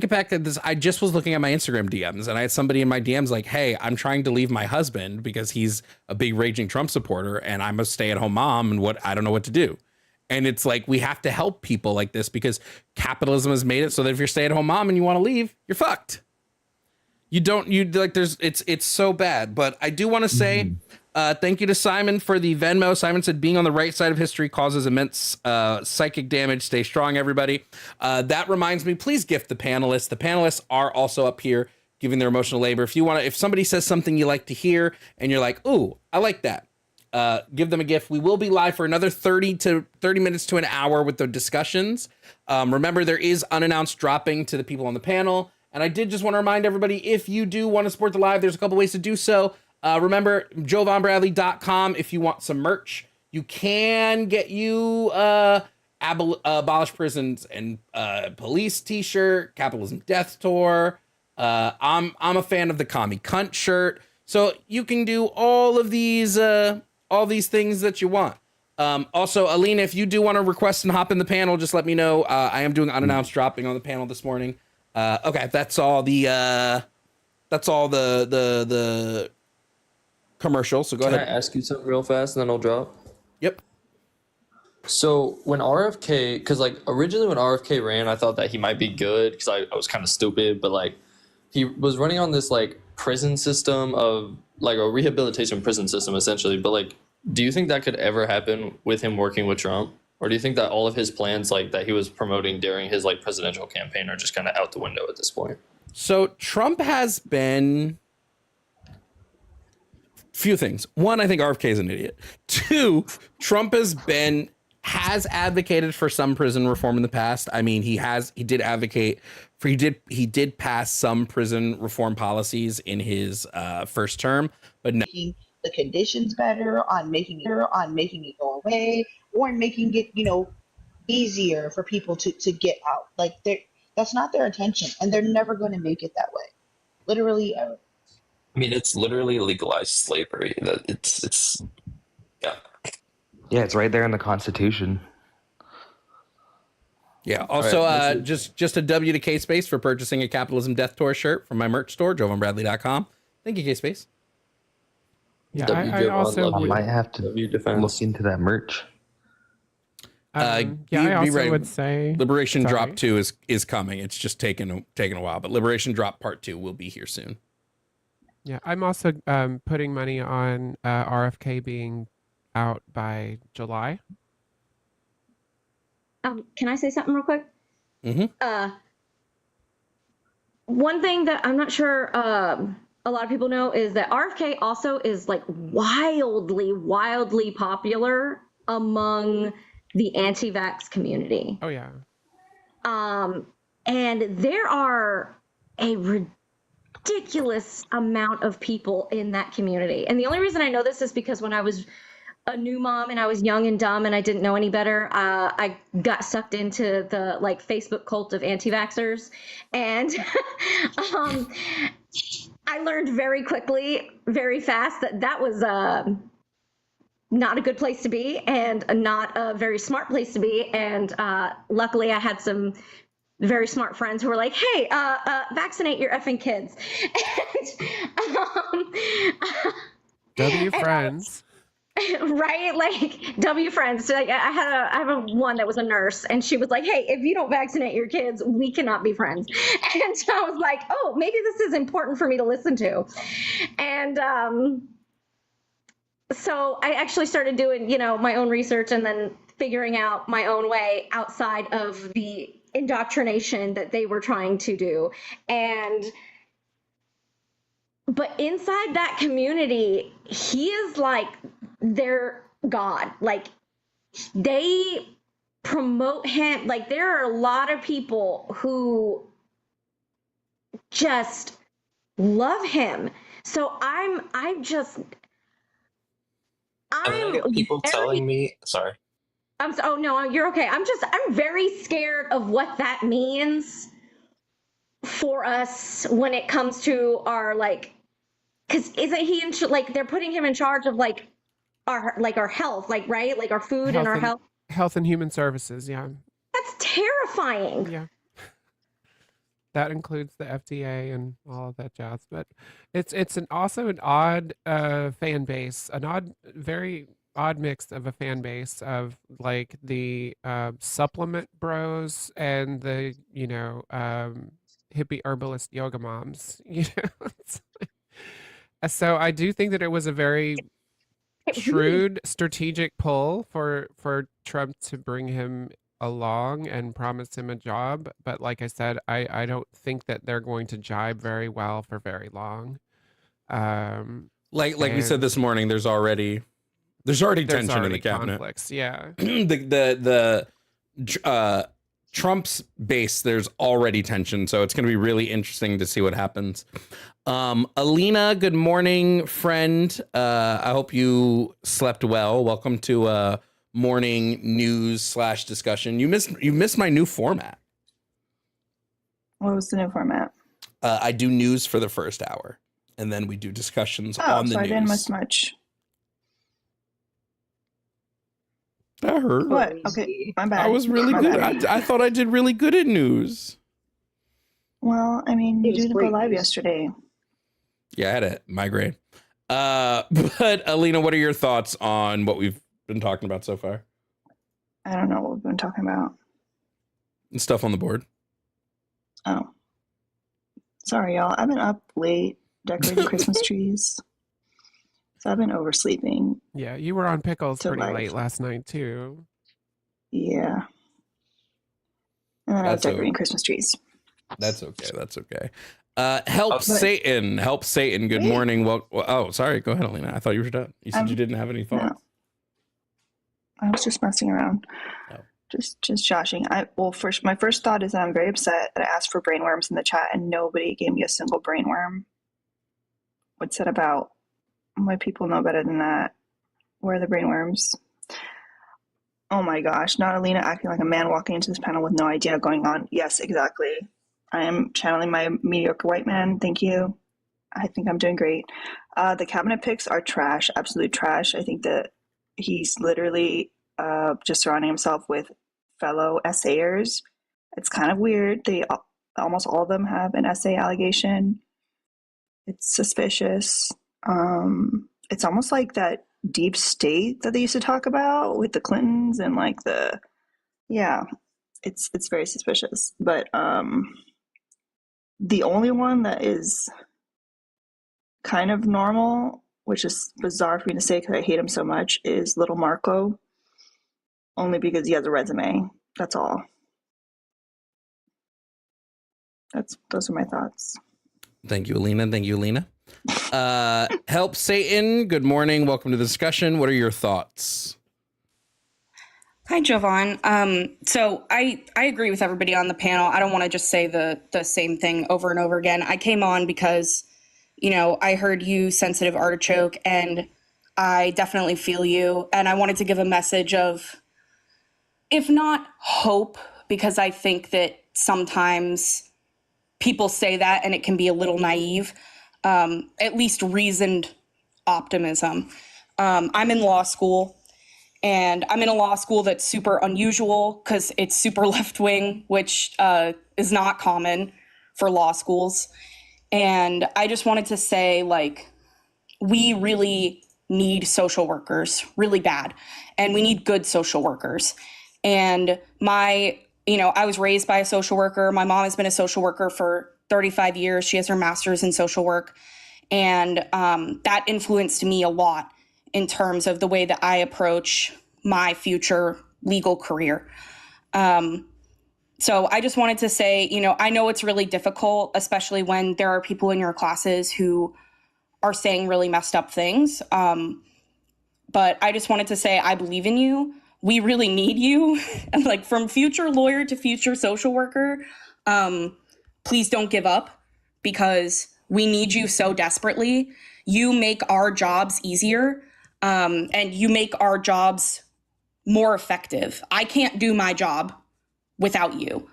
back at this. I just was looking at my Instagram DMs, and I had somebody in my DMs like, hey, I'm trying to leave my husband because he's a big raging Trump supporter and I'm a stay-at-home mom and I don't know what to do. And it's like, we have to help people like this because capitalism has made it so that if you're a stay-at-home mom and you want to leave, you're fucked. It's so bad. But I do want to say, thank you to Simon for the Venmo. Simon said, being on the right side of history causes immense psychic damage. Stay strong, everybody. That reminds me, please gift the panelists. The panelists are also up here giving their emotional labor. If somebody says something you like to hear and you're like, ooh, I like that, give them a gift. We will be live for another 30 minutes to an hour with the discussions. Remember, there is unannounced dropping to the people on the panel. And I did just want to remind everybody, if you do want to support the live, there's a couple ways to do so. Remember, JoeVonBradley.com. If you want some merch, you can get you Abolish Prisons and Police t-shirt, Capitalism Death Tour. I'm a fan of the Commie Cunt shirt. So you can do all these things that you want. Also, Alina, if you do want to request and hop in the panel, just let me know. I am doing unannounced dropping on the panel this morning. Okay, that's all the commercial. So go ahead. Can I ask you something real fast and then I'll drop? Yep. So when RFK, because like originally when RFK ran, I thought that he might be good because I was kind of stupid, but like he was running on this like prison system of like a rehabilitation prison system essentially. But like, do you think that could ever happen with him working with Trump? Or do you think that all of his plans like that he was promoting during his like presidential campaign are just kind of out the window at this point? So Trump has been few things. One, I think RFK is an idiot. Two, Trump has advocated for some prison reform in the past. I mean, he did pass some prison reform policies in his first term, but no. Making the conditions better, on making it go away, or making it, easier for people to get out. Like that's not their intention, and they're never going to make it that way. Literally ever. I mean, it's literally legalized slavery. That it's yeah. Yeah, it's right there in the Constitution. Yeah. Also, just a W to K-Space for purchasing a Capitalism Death Tour shirt from my merch store, jovanbradley.com. Thank you, K-Space. Yeah, I also might have to look into that merch. I also would say Liberation Drop 2 is coming. It's just taking a while, but Liberation Drop Part 2 will be here soon. Yeah, I'm also putting money on RFK being out by July. Can I say something real quick? Mm-hmm. One thing that I'm not sure a lot of people know is that RFK also is like wildly popular among the anti-vax community. Oh yeah. And there are a ridiculous amount of people in that community. And the only reason I know this is because when I was a new mom and I was young and dumb and I didn't know any better, I got sucked into the Facebook cult of anti-vaxxers. And I learned very quickly, very fast that was not a good place to be and not a very smart place to be. And luckily I had some very smart friends who were like, hey, vaccinate your effing kids. Friends. Right, like W friends. So, like, I have one that was a nurse, and she was like, "Hey, if you don't vaccinate your kids, we cannot be friends." And so I was like, "Oh, maybe this is important for me to listen to." And so I actually started doing, my own research and then figuring out my own way outside of the indoctrination that they were trying to do. But inside that community, he is like their God. Like, they promote him. Like, there are a lot of people who just love him. So I get people telling me, sorry. Oh no, you're okay. I'm very scared of what that means for us when it comes to our, because isn't he they're putting him in charge of our health, right? Like our food and our health. Health and Human Services, yeah. That's terrifying. Yeah. That includes the FDA and all of that jazz. But it's also an odd fan base, very odd mix of a fan base of the supplement bros and the hippie herbalist yoga moms. So I do think that it was a very shrewd strategic pull for Trump to bring him along and promise him a job. But like I said, I don't think that they're going to jibe very well for very long. Like we said this morning, there's already tension in the cabinet. Conflicts, yeah. the Trump's base, there's already tension, so it's going to be really interesting to see what happens. Alina, good morning, friend. I hope you slept well. Welcome to morning news / discussion. You missed my new format. What was the new format? I do news for the first hour, and then we do discussions on the news. I didn't miss much. I heard. What? Okay, my bad. I was really good. I thought I did really good at news. Well, I mean, you didn't go live yesterday. Yeah, I had a migraine. But Alina, what are your thoughts on what we've been talking about so far? I don't know what we've been talking about. Stuff on the board. Oh. Sorry, y'all. I've been up late decorating Christmas trees. So I've been oversleeping. Yeah, you were on pickles pretty late last night, too. Yeah. And then I was decorating Christmas trees. That's okay. Help But Satan. Help Satan. Good wait, morning. Well, oh, sorry. Go ahead, Alina. I thought you were done. You said you didn't have any no, thoughts. I was just messing around. Oh. Just joshing. First, my first thought is that I'm very upset that I asked for brainworms in the chat and nobody gave me a single brainworm. What's that about? My people know better than that. Where are the brainworms? Oh my gosh, not Alina acting like a man walking into this panel with no idea going on. Yes, exactly. I am channeling my mediocre white man. Thank you. I think I'm doing great. The cabinet picks are trash, absolute trash. I think that he's literally just surrounding himself with fellow essayers. It's kind of weird. They almost all of them have an essay allegation. It's suspicious. It's almost like that deep state that they used to talk about with the Clintons and like it's very suspicious. But the only one that is kind of normal, which is bizarre for me to say because I hate him so much, is little Marco. Only because he has a resume. That's all. Those are my thoughts. Thank you, Alina. Thank you, Alina. Help Satan. Good morning. Welcome to the discussion. What are your thoughts? Hi, Jovan. So I agree with everybody on the panel. I don't want to just say the same thing over and over again. I came on because, I heard you, Sensitive Artichoke, and I definitely feel you. And I wanted to give a message of, if not hope, because I think that sometimes people say that and it can be a little naive, at least reasoned optimism. I'm in law school, and I'm in a law school that's super unusual because it's super left-wing, which is not common for law schools. And I just wanted to say, we really need social workers really bad, and we need good social workers. And I was raised by a social worker. My mom has been a social worker for 35 years. She has her master's in social work. And that influenced me a lot in terms of the way that I approach my future legal career. So I just wanted to say, I know it's really difficult, especially when there are people in your classes who are saying really messed up things. But I just wanted to say, I believe in you. We really need you. And from future lawyer to future social worker, please don't give up, because we need you so desperately. You make our jobs easier, and you make our jobs more effective. I can't do my job without you.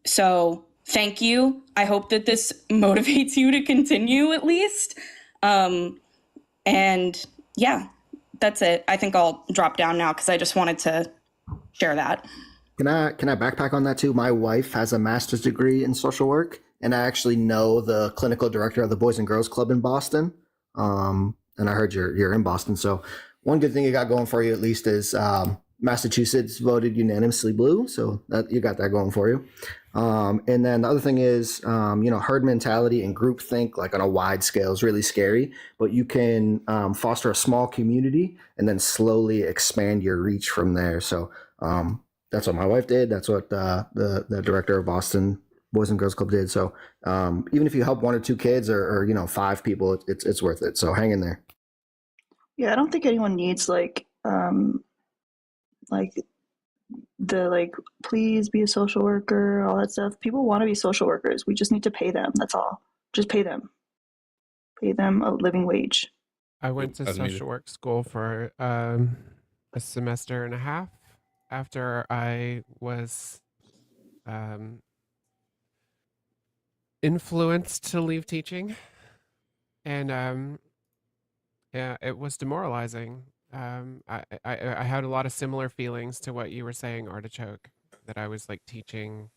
So thank you. I hope that this motivates you to continue at least. And yeah, that's it. I think I'll drop down now because I just wanted to share that. Can I backpack on that too? My wife has a master's degree in social work, and I actually know the clinical director of the Boys and Girls Club in Boston. And I heard you're in Boston, so one good thing you got going for you at least is Massachusetts voted unanimously blue, so that you got that going for you. And then the other thing is, herd mentality and groupthink, on a wide scale, is really scary. But you can foster a small community and then slowly expand your reach from there. So that's what my wife did. That's what the director of Boston Boys and Girls Club did. So even if you help one or two kids or 5 people, it's worth it. So hang in there. Yeah, I don't think anyone needs please be a social worker, all that stuff. People want to be social workers. We just need to pay them. That's all. Just pay them. Pay them a living wage. I went to social work school for a semester and a half after I was influenced to leave teaching. And yeah, it was demoralizing. I had a lot of similar feelings to what you were saying, Artichoke, that I was teaching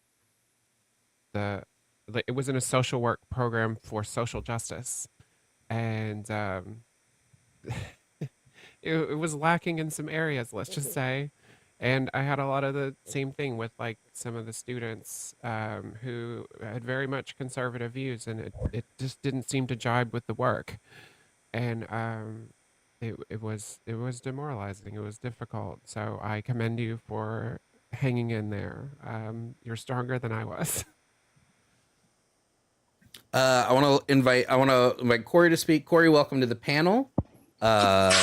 it was in a social work program for social justice, and it was lacking in some areas, let's just say. And I had a lot of the same thing with some of the students who had very much conservative views, and it just didn't seem to jibe with the work. And it was demoralizing. It was difficult. So I commend you for hanging in there. You're stronger than I was. I want to invite Corey to speak. Corey, welcome to the panel. A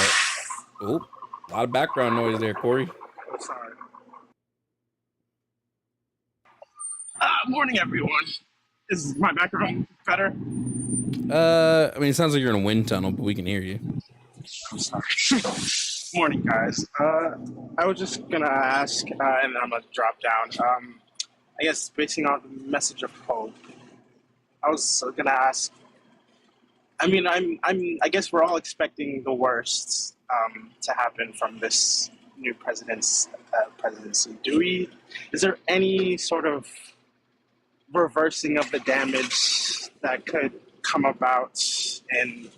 lot of background noise there, Corey. Sorry. Morning, everyone. Is my background better? I mean, it sounds like you're in a wind tunnel, but we can hear you. I'm sorry. Morning, guys. I was just gonna ask, and then I'm gonna drop down. I guess basing on the message of hope, I was gonna ask. I mean, I guess we're all expecting the worst to happen from this new presidency. Is there any sort of reversing of the damage that could come about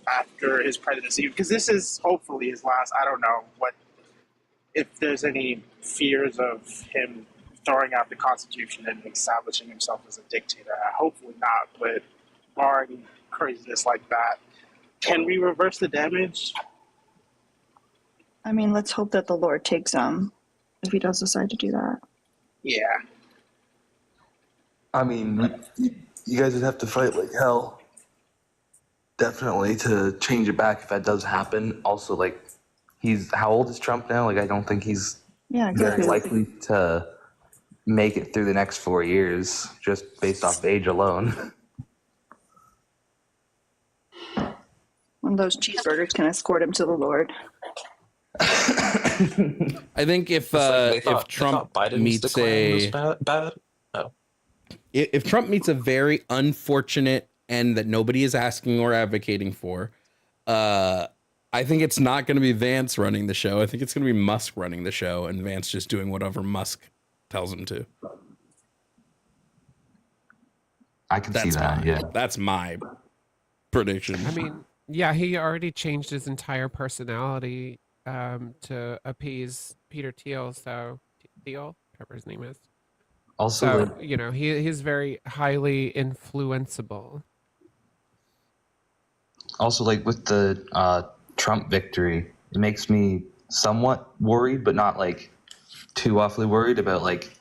after his presidency? Because this is hopefully his last. I don't know if there's any fears of him throwing out the Constitution and establishing himself as a dictator. Hopefully not, but barring craziness like that, can we reverse the damage? I mean, let's hope that the Lord takes him if he does decide to do that. Yeah. I mean, you guys would have to fight like hell, definitely, to change it back if that does happen. Also, like, how old is Trump now? Like, I don't think he's very likely to make it through the next 4 years just based off age alone. One of those cheeseburgers can escort him to the Lord. I think if Trump meets if Trump meets a very unfortunate end that nobody is asking or advocating for, I think it's not going to be Vance running the show. I think it's going to be Musk running the show, and Vance just doing whatever Musk tells him to. I can see that. Yeah, that's my prediction. I mean, yeah, he already changed his entire personality to appease Peter Thiel. So Thiel, whatever his name is. Also, so, you know, he's very highly influenceable. Also, like with the Trump victory, it makes me somewhat worried, but not like too awfully worried about like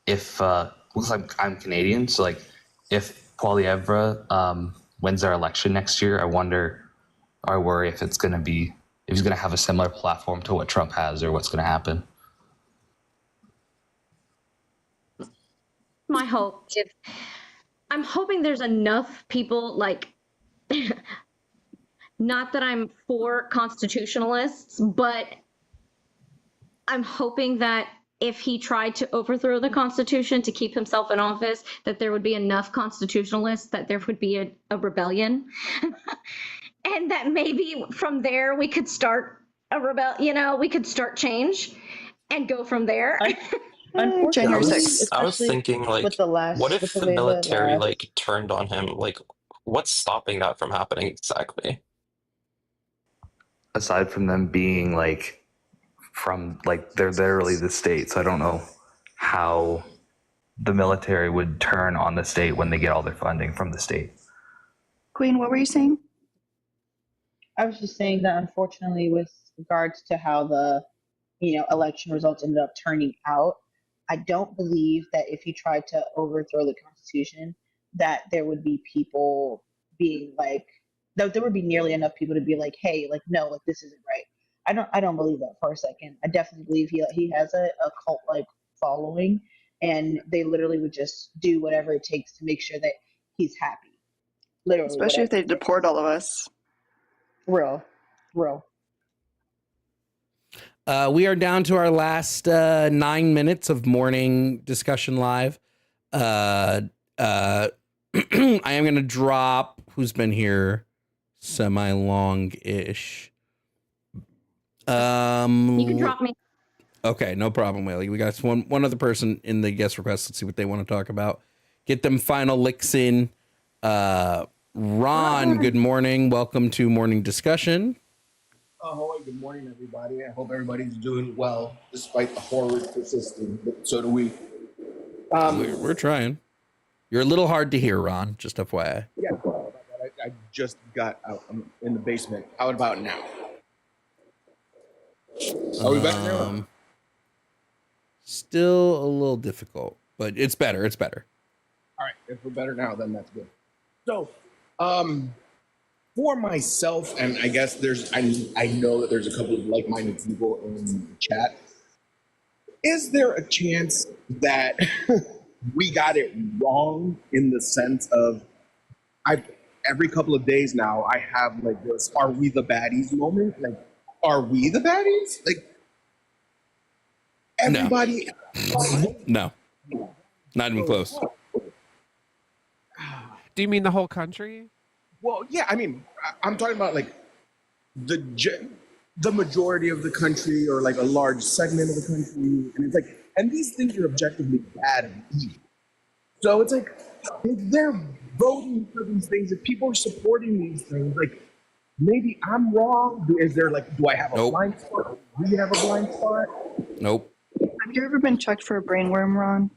if looks like I'm Canadian, so like if Poilievre wins our election next year, I worry if he's gonna have a similar platform to what Trump has, or what's gonna happen. My hope, I'm hoping there's enough people, like, not that I'm for constitutionalists, but I'm hoping that if he tried to overthrow the Constitution to keep himself in office, that there would be enough constitutionalists that there would be a rebellion. And that maybe from there we could start we could start change and go from there. Unfortunately, I was thinking, like, what if the military like turned on him? Like, what's stopping that from happening exactly? Aside from them being like they're literally the state, so I don't know how the military would turn on the state when they get all their funding from the state. Queen, what were you saying? I was just saying that unfortunately, with regards to how the election results ended up turning out, I don't believe that if he tried to overthrow the Constitution, that there would be people being like, that there would be nearly enough people to be like, hey, like, no, like, this isn't right. I don't believe that for a second. I definitely believe he has a cult like following, and they literally would just do whatever it takes to make sure that he's happy. Literally, especially if they deport all of us. Real. We are down to our last 9 minutes of morning discussion live. I am going to drop who's been here semi-long-ish. You can drop me. Okay, no problem, Whaley. We got one other person in the guest request. Let's see what they want to talk about. Get them final licks in. Ron, good morning. Welcome to morning discussion. Ahoy, good morning, everybody. I hope everybody's doing well, despite the horrors persisting, but so do we. We're trying. You're a little hard to hear, Ron, just FYI. Yeah, I just got out. I'm in the basement. How about now? Are we better now? Still a little difficult, but it's better. It's better. All right, if we're better now, then that's good. So, For myself, and I guess I know that there's a couple of like-minded people in the chat. Is there a chance that we got it wrong in the sense of every couple of days now I have like this "Are we the baddies?" moment? Like, are we the baddies? Like everybody? No, not even close. Do you mean the whole country? Well, yeah. I mean, I'm talking about like the majority of the country, or like a large segment of the country, and it's like, and these things are objectively bad and evil. So it's like, if they're voting for these things, if people are supporting these things, like maybe I'm wrong. Is there like, do I have a blind spot? Do you have a blind spot? Nope. Have you ever been checked for a brainworm, Ron?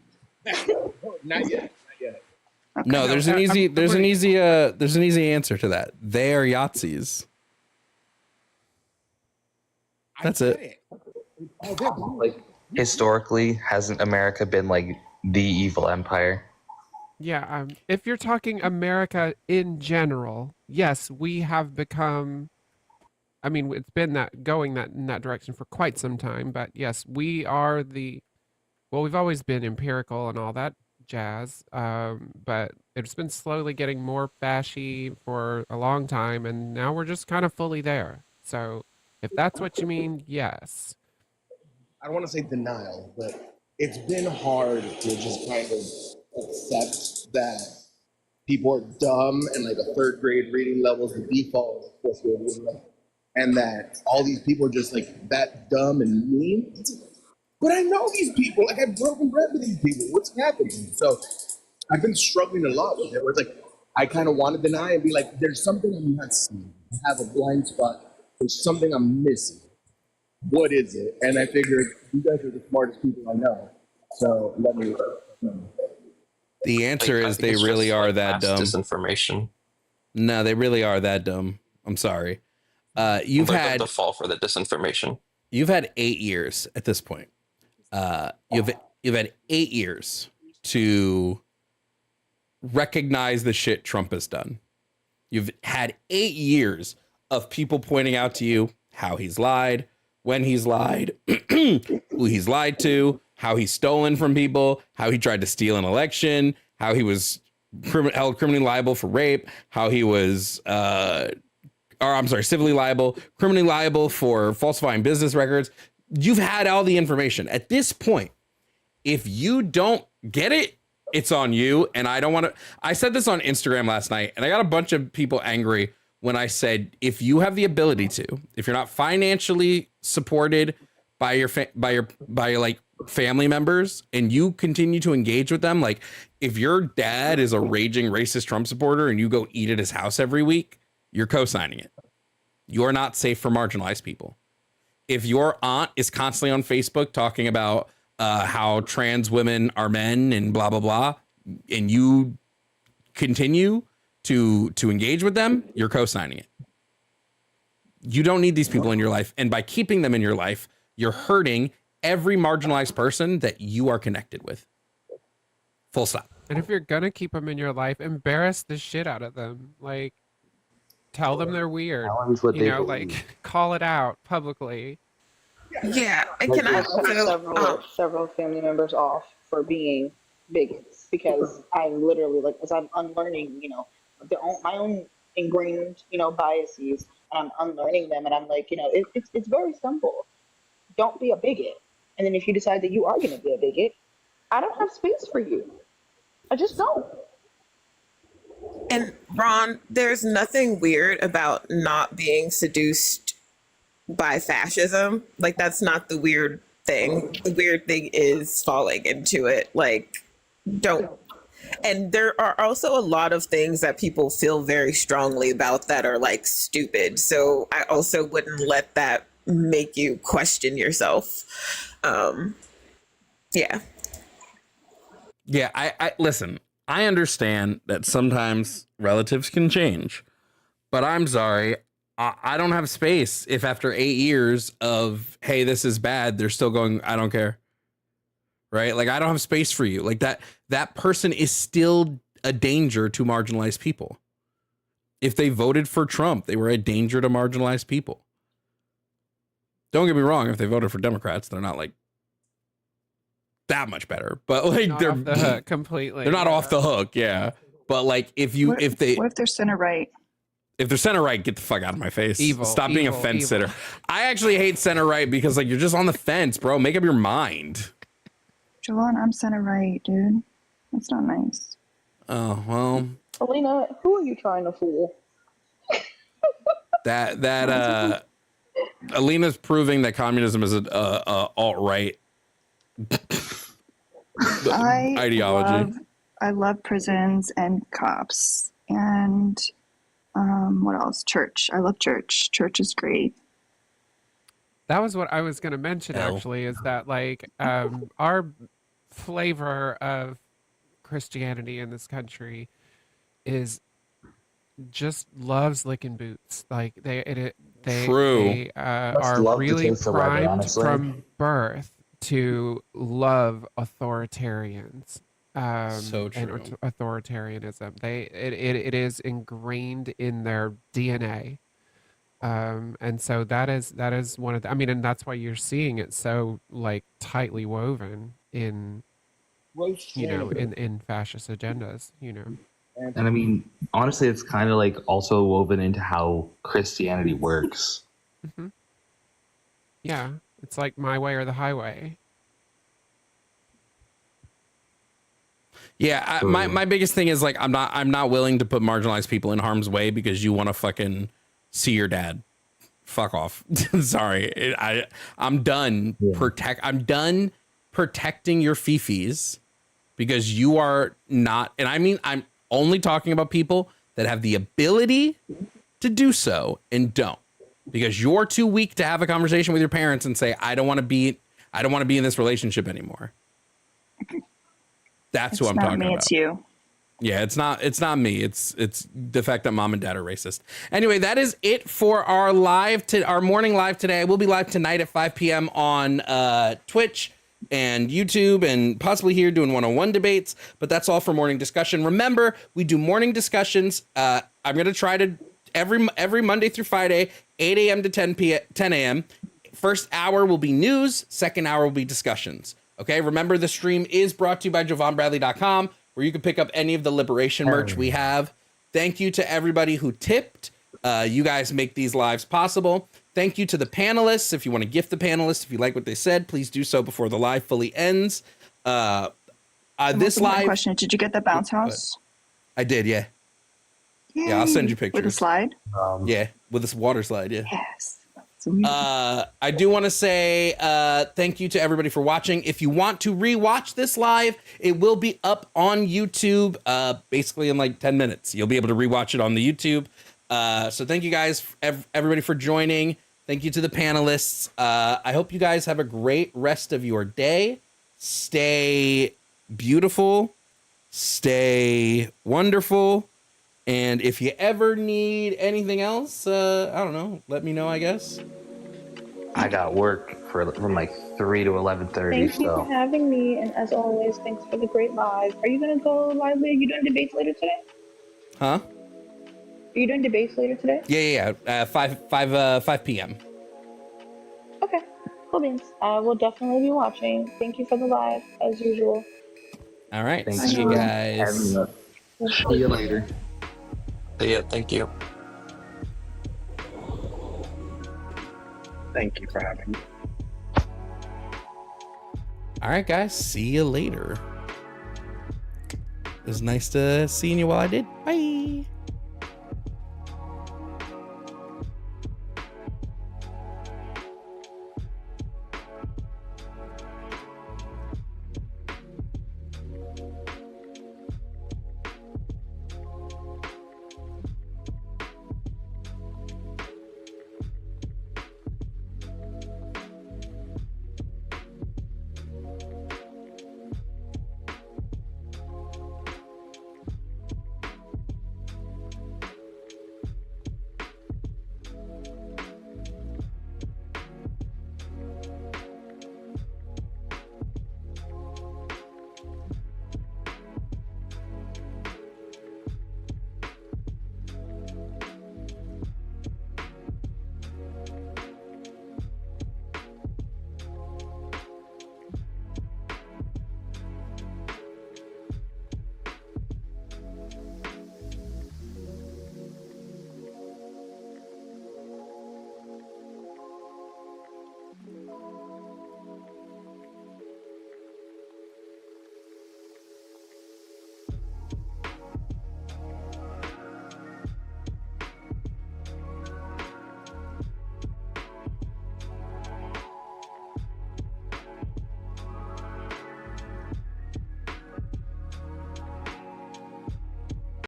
Not yet. Not yet. No, there's an easy answer to that. They are Yahtzees. That's it. Like, historically, hasn't America been like the evil empire? Yeah, if you're talking America in general, yes, we have become. I mean, it's been going in that direction for quite some time, but yes, we are well, we've always been empirical and all that jazz, but it's been slowly getting more fashy for a long time, and now we're just kind of fully there. So, if that's what you mean, yes. I don't want to say denial, but it's been hard to just kind of accept that people are dumb and like a third grade reading level is the default, and that all these people are just like that dumb and mean. But I know these people, like I've broken bread with these people. What's happening? So I've been struggling a lot with it, where it's like I kind of want to deny and be like, there's something I'm not seeing. I have a blind spot. There's something I'm missing. What is it? And I figured you guys are the smartest people I know. So let me know. The answer is they really are that dumb. Disinformation. No, they really are that dumb. I'm sorry. You've had the fall for the disinformation. You've had 8 years at this point. You've had 8 years to recognize the shit Trump has done. You've had 8 years of people pointing out to you how he's lied, when he's lied, who he's lied to, how he's stolen from people, how he tried to steal an election, how he was held criminally liable for rape, how he was, civilly liable, criminally liable for falsifying business records. You've had all the information. At this point, if you don't get it, it's on you. And I don't want to, I said this on Instagram last night, and I got a bunch of people angry when I said, if you have the ability to, if you're not financially supported by your like family members, and you continue to engage with them, like if your dad is a raging racist Trump supporter and you go eat at his house every week, you're co-signing it. You're not safe for marginalized people. If your aunt is constantly on Facebook talking about how trans women are men and blah, blah, blah, and you continue to engage with them, you're co-signing it. You don't need these people in your life. And by keeping them in your life, you're hurting every marginalized person that you are connected with. Full stop. And if you're going to keep them in your life, embarrass the shit out of them. Like, tell them they're weird. Like call it out publicly. Yeah, and can I several family members off for being bigots, because I'm literally like, as I'm unlearning, my own ingrained, biases, and I'm unlearning them, and I'm like, it's very simple. Don't be a bigot. And then if you decide that you are going to be a bigot, I don't have space for you. I just don't. And Ron, there's nothing weird about not being seduced by fascism. Like, that's not the weird thing. The weird thing is falling into it. Like, don't. And there are also a lot of things that people feel very strongly about that are like stupid. So I also wouldn't let that make you question yourself. Yeah. Yeah, I listen, I understand that sometimes relatives can change, but I'm sorry, I don't have space if after 8 years of, hey, this is bad, they're still going, I don't care. Right? Like, I don't have space for you. Like, that person is still a danger to marginalized people. If they voted for Trump, they were a danger to marginalized people. Don't get me wrong. If they voted for Democrats, they're not like that much better, but like Not they're off the hook completely. They're not off the hook. Yeah. But like if What if they're center right? If they're center right, get the fuck out of my face. Evil, Stop being a evil, fence evil. sitter. I actually hate center right because like you're just on the fence, bro. Make up your mind. Javon, I'm center right, dude. That's not nice. Oh well, Alina, who are you trying to fool? that Alina's proving that communism is a alt right ideology. I love prisons and cops and what else? Church. I love church. Church is great. That was what I was going to mention, actually, is that like our flavor of Christianity in this country is just loves licking boots. Like they True. are love to really taste the leather, primed honestly. from birth to love authoritarians. So and true. authoritarianism. It is ingrained in their DNA. And so that is one of the, I mean, and that's why you're seeing it so like tightly woven in, in fascist agendas, And I mean, honestly, it's kind of like also woven into how Christianity works. Mm-hmm. Yeah, it's like my way or the highway. Yeah, my biggest thing is like I'm not willing to put marginalized people in harm's way because you want to fucking see your dad. Fuck off. Sorry, I'm done. I'm done protecting your fifis because you are not. And I mean, I'm only talking about people that have the ability to do so and don't, because you're too weak to have a conversation with your parents and say, I don't want to be in this relationship anymore. That's who I'm talking about. It's you. Yeah, it's not me. It's the fact that mom and dad are racist. Anyway, that is it for our morning live today. We'll be live tonight at 5 p.m. on Twitch and YouTube and possibly here doing one-on-one debates. But that's all for morning discussion. Remember, we do morning discussions. I'm gonna try to every Monday through Friday, 8 a.m. to 10 a.m. First hour will be news. Second hour will be discussions. Okay, remember the stream is brought to you by JovonBradley.com, where you can pick up any of the Liberation merch we have. Thank you to everybody who tipped. You guys make these lives possible. Thank you to the panelists. If you want to gift the panelists, if you like what they said, please do so before the live fully ends. This live question: did you get the bounce house? I did, yeah. Yay. Yeah, I'll send you pictures. With a slide? Yeah, with this water slide, yeah. Yes. I do want to say thank you to everybody for watching. If you want to rewatch this live, it will be up on YouTube basically in like 10 minutes. You'll be able to rewatch it on the YouTube. So thank you guys, everybody, for joining. Thank you to the panelists. I hope you guys have a great rest of your day. Stay beautiful. Stay wonderful. And if you ever need anything else, I don't know, let me know, I guess. I got work from like 3 to 11:30. Thank you for having me, and as always, thanks for the great live. Are you gonna go live? Are you doing debates later today? Huh? Are you doing debates later today? Yeah. 5 p.m. Okay, cool beans. I will definitely be watching. Thank you for the live, as usual. All right. Thank See you guys. See you later. Yeah, thank you. Thank you for having me. All right, guys. See you later. It was nice to seeing you while I did. Bye.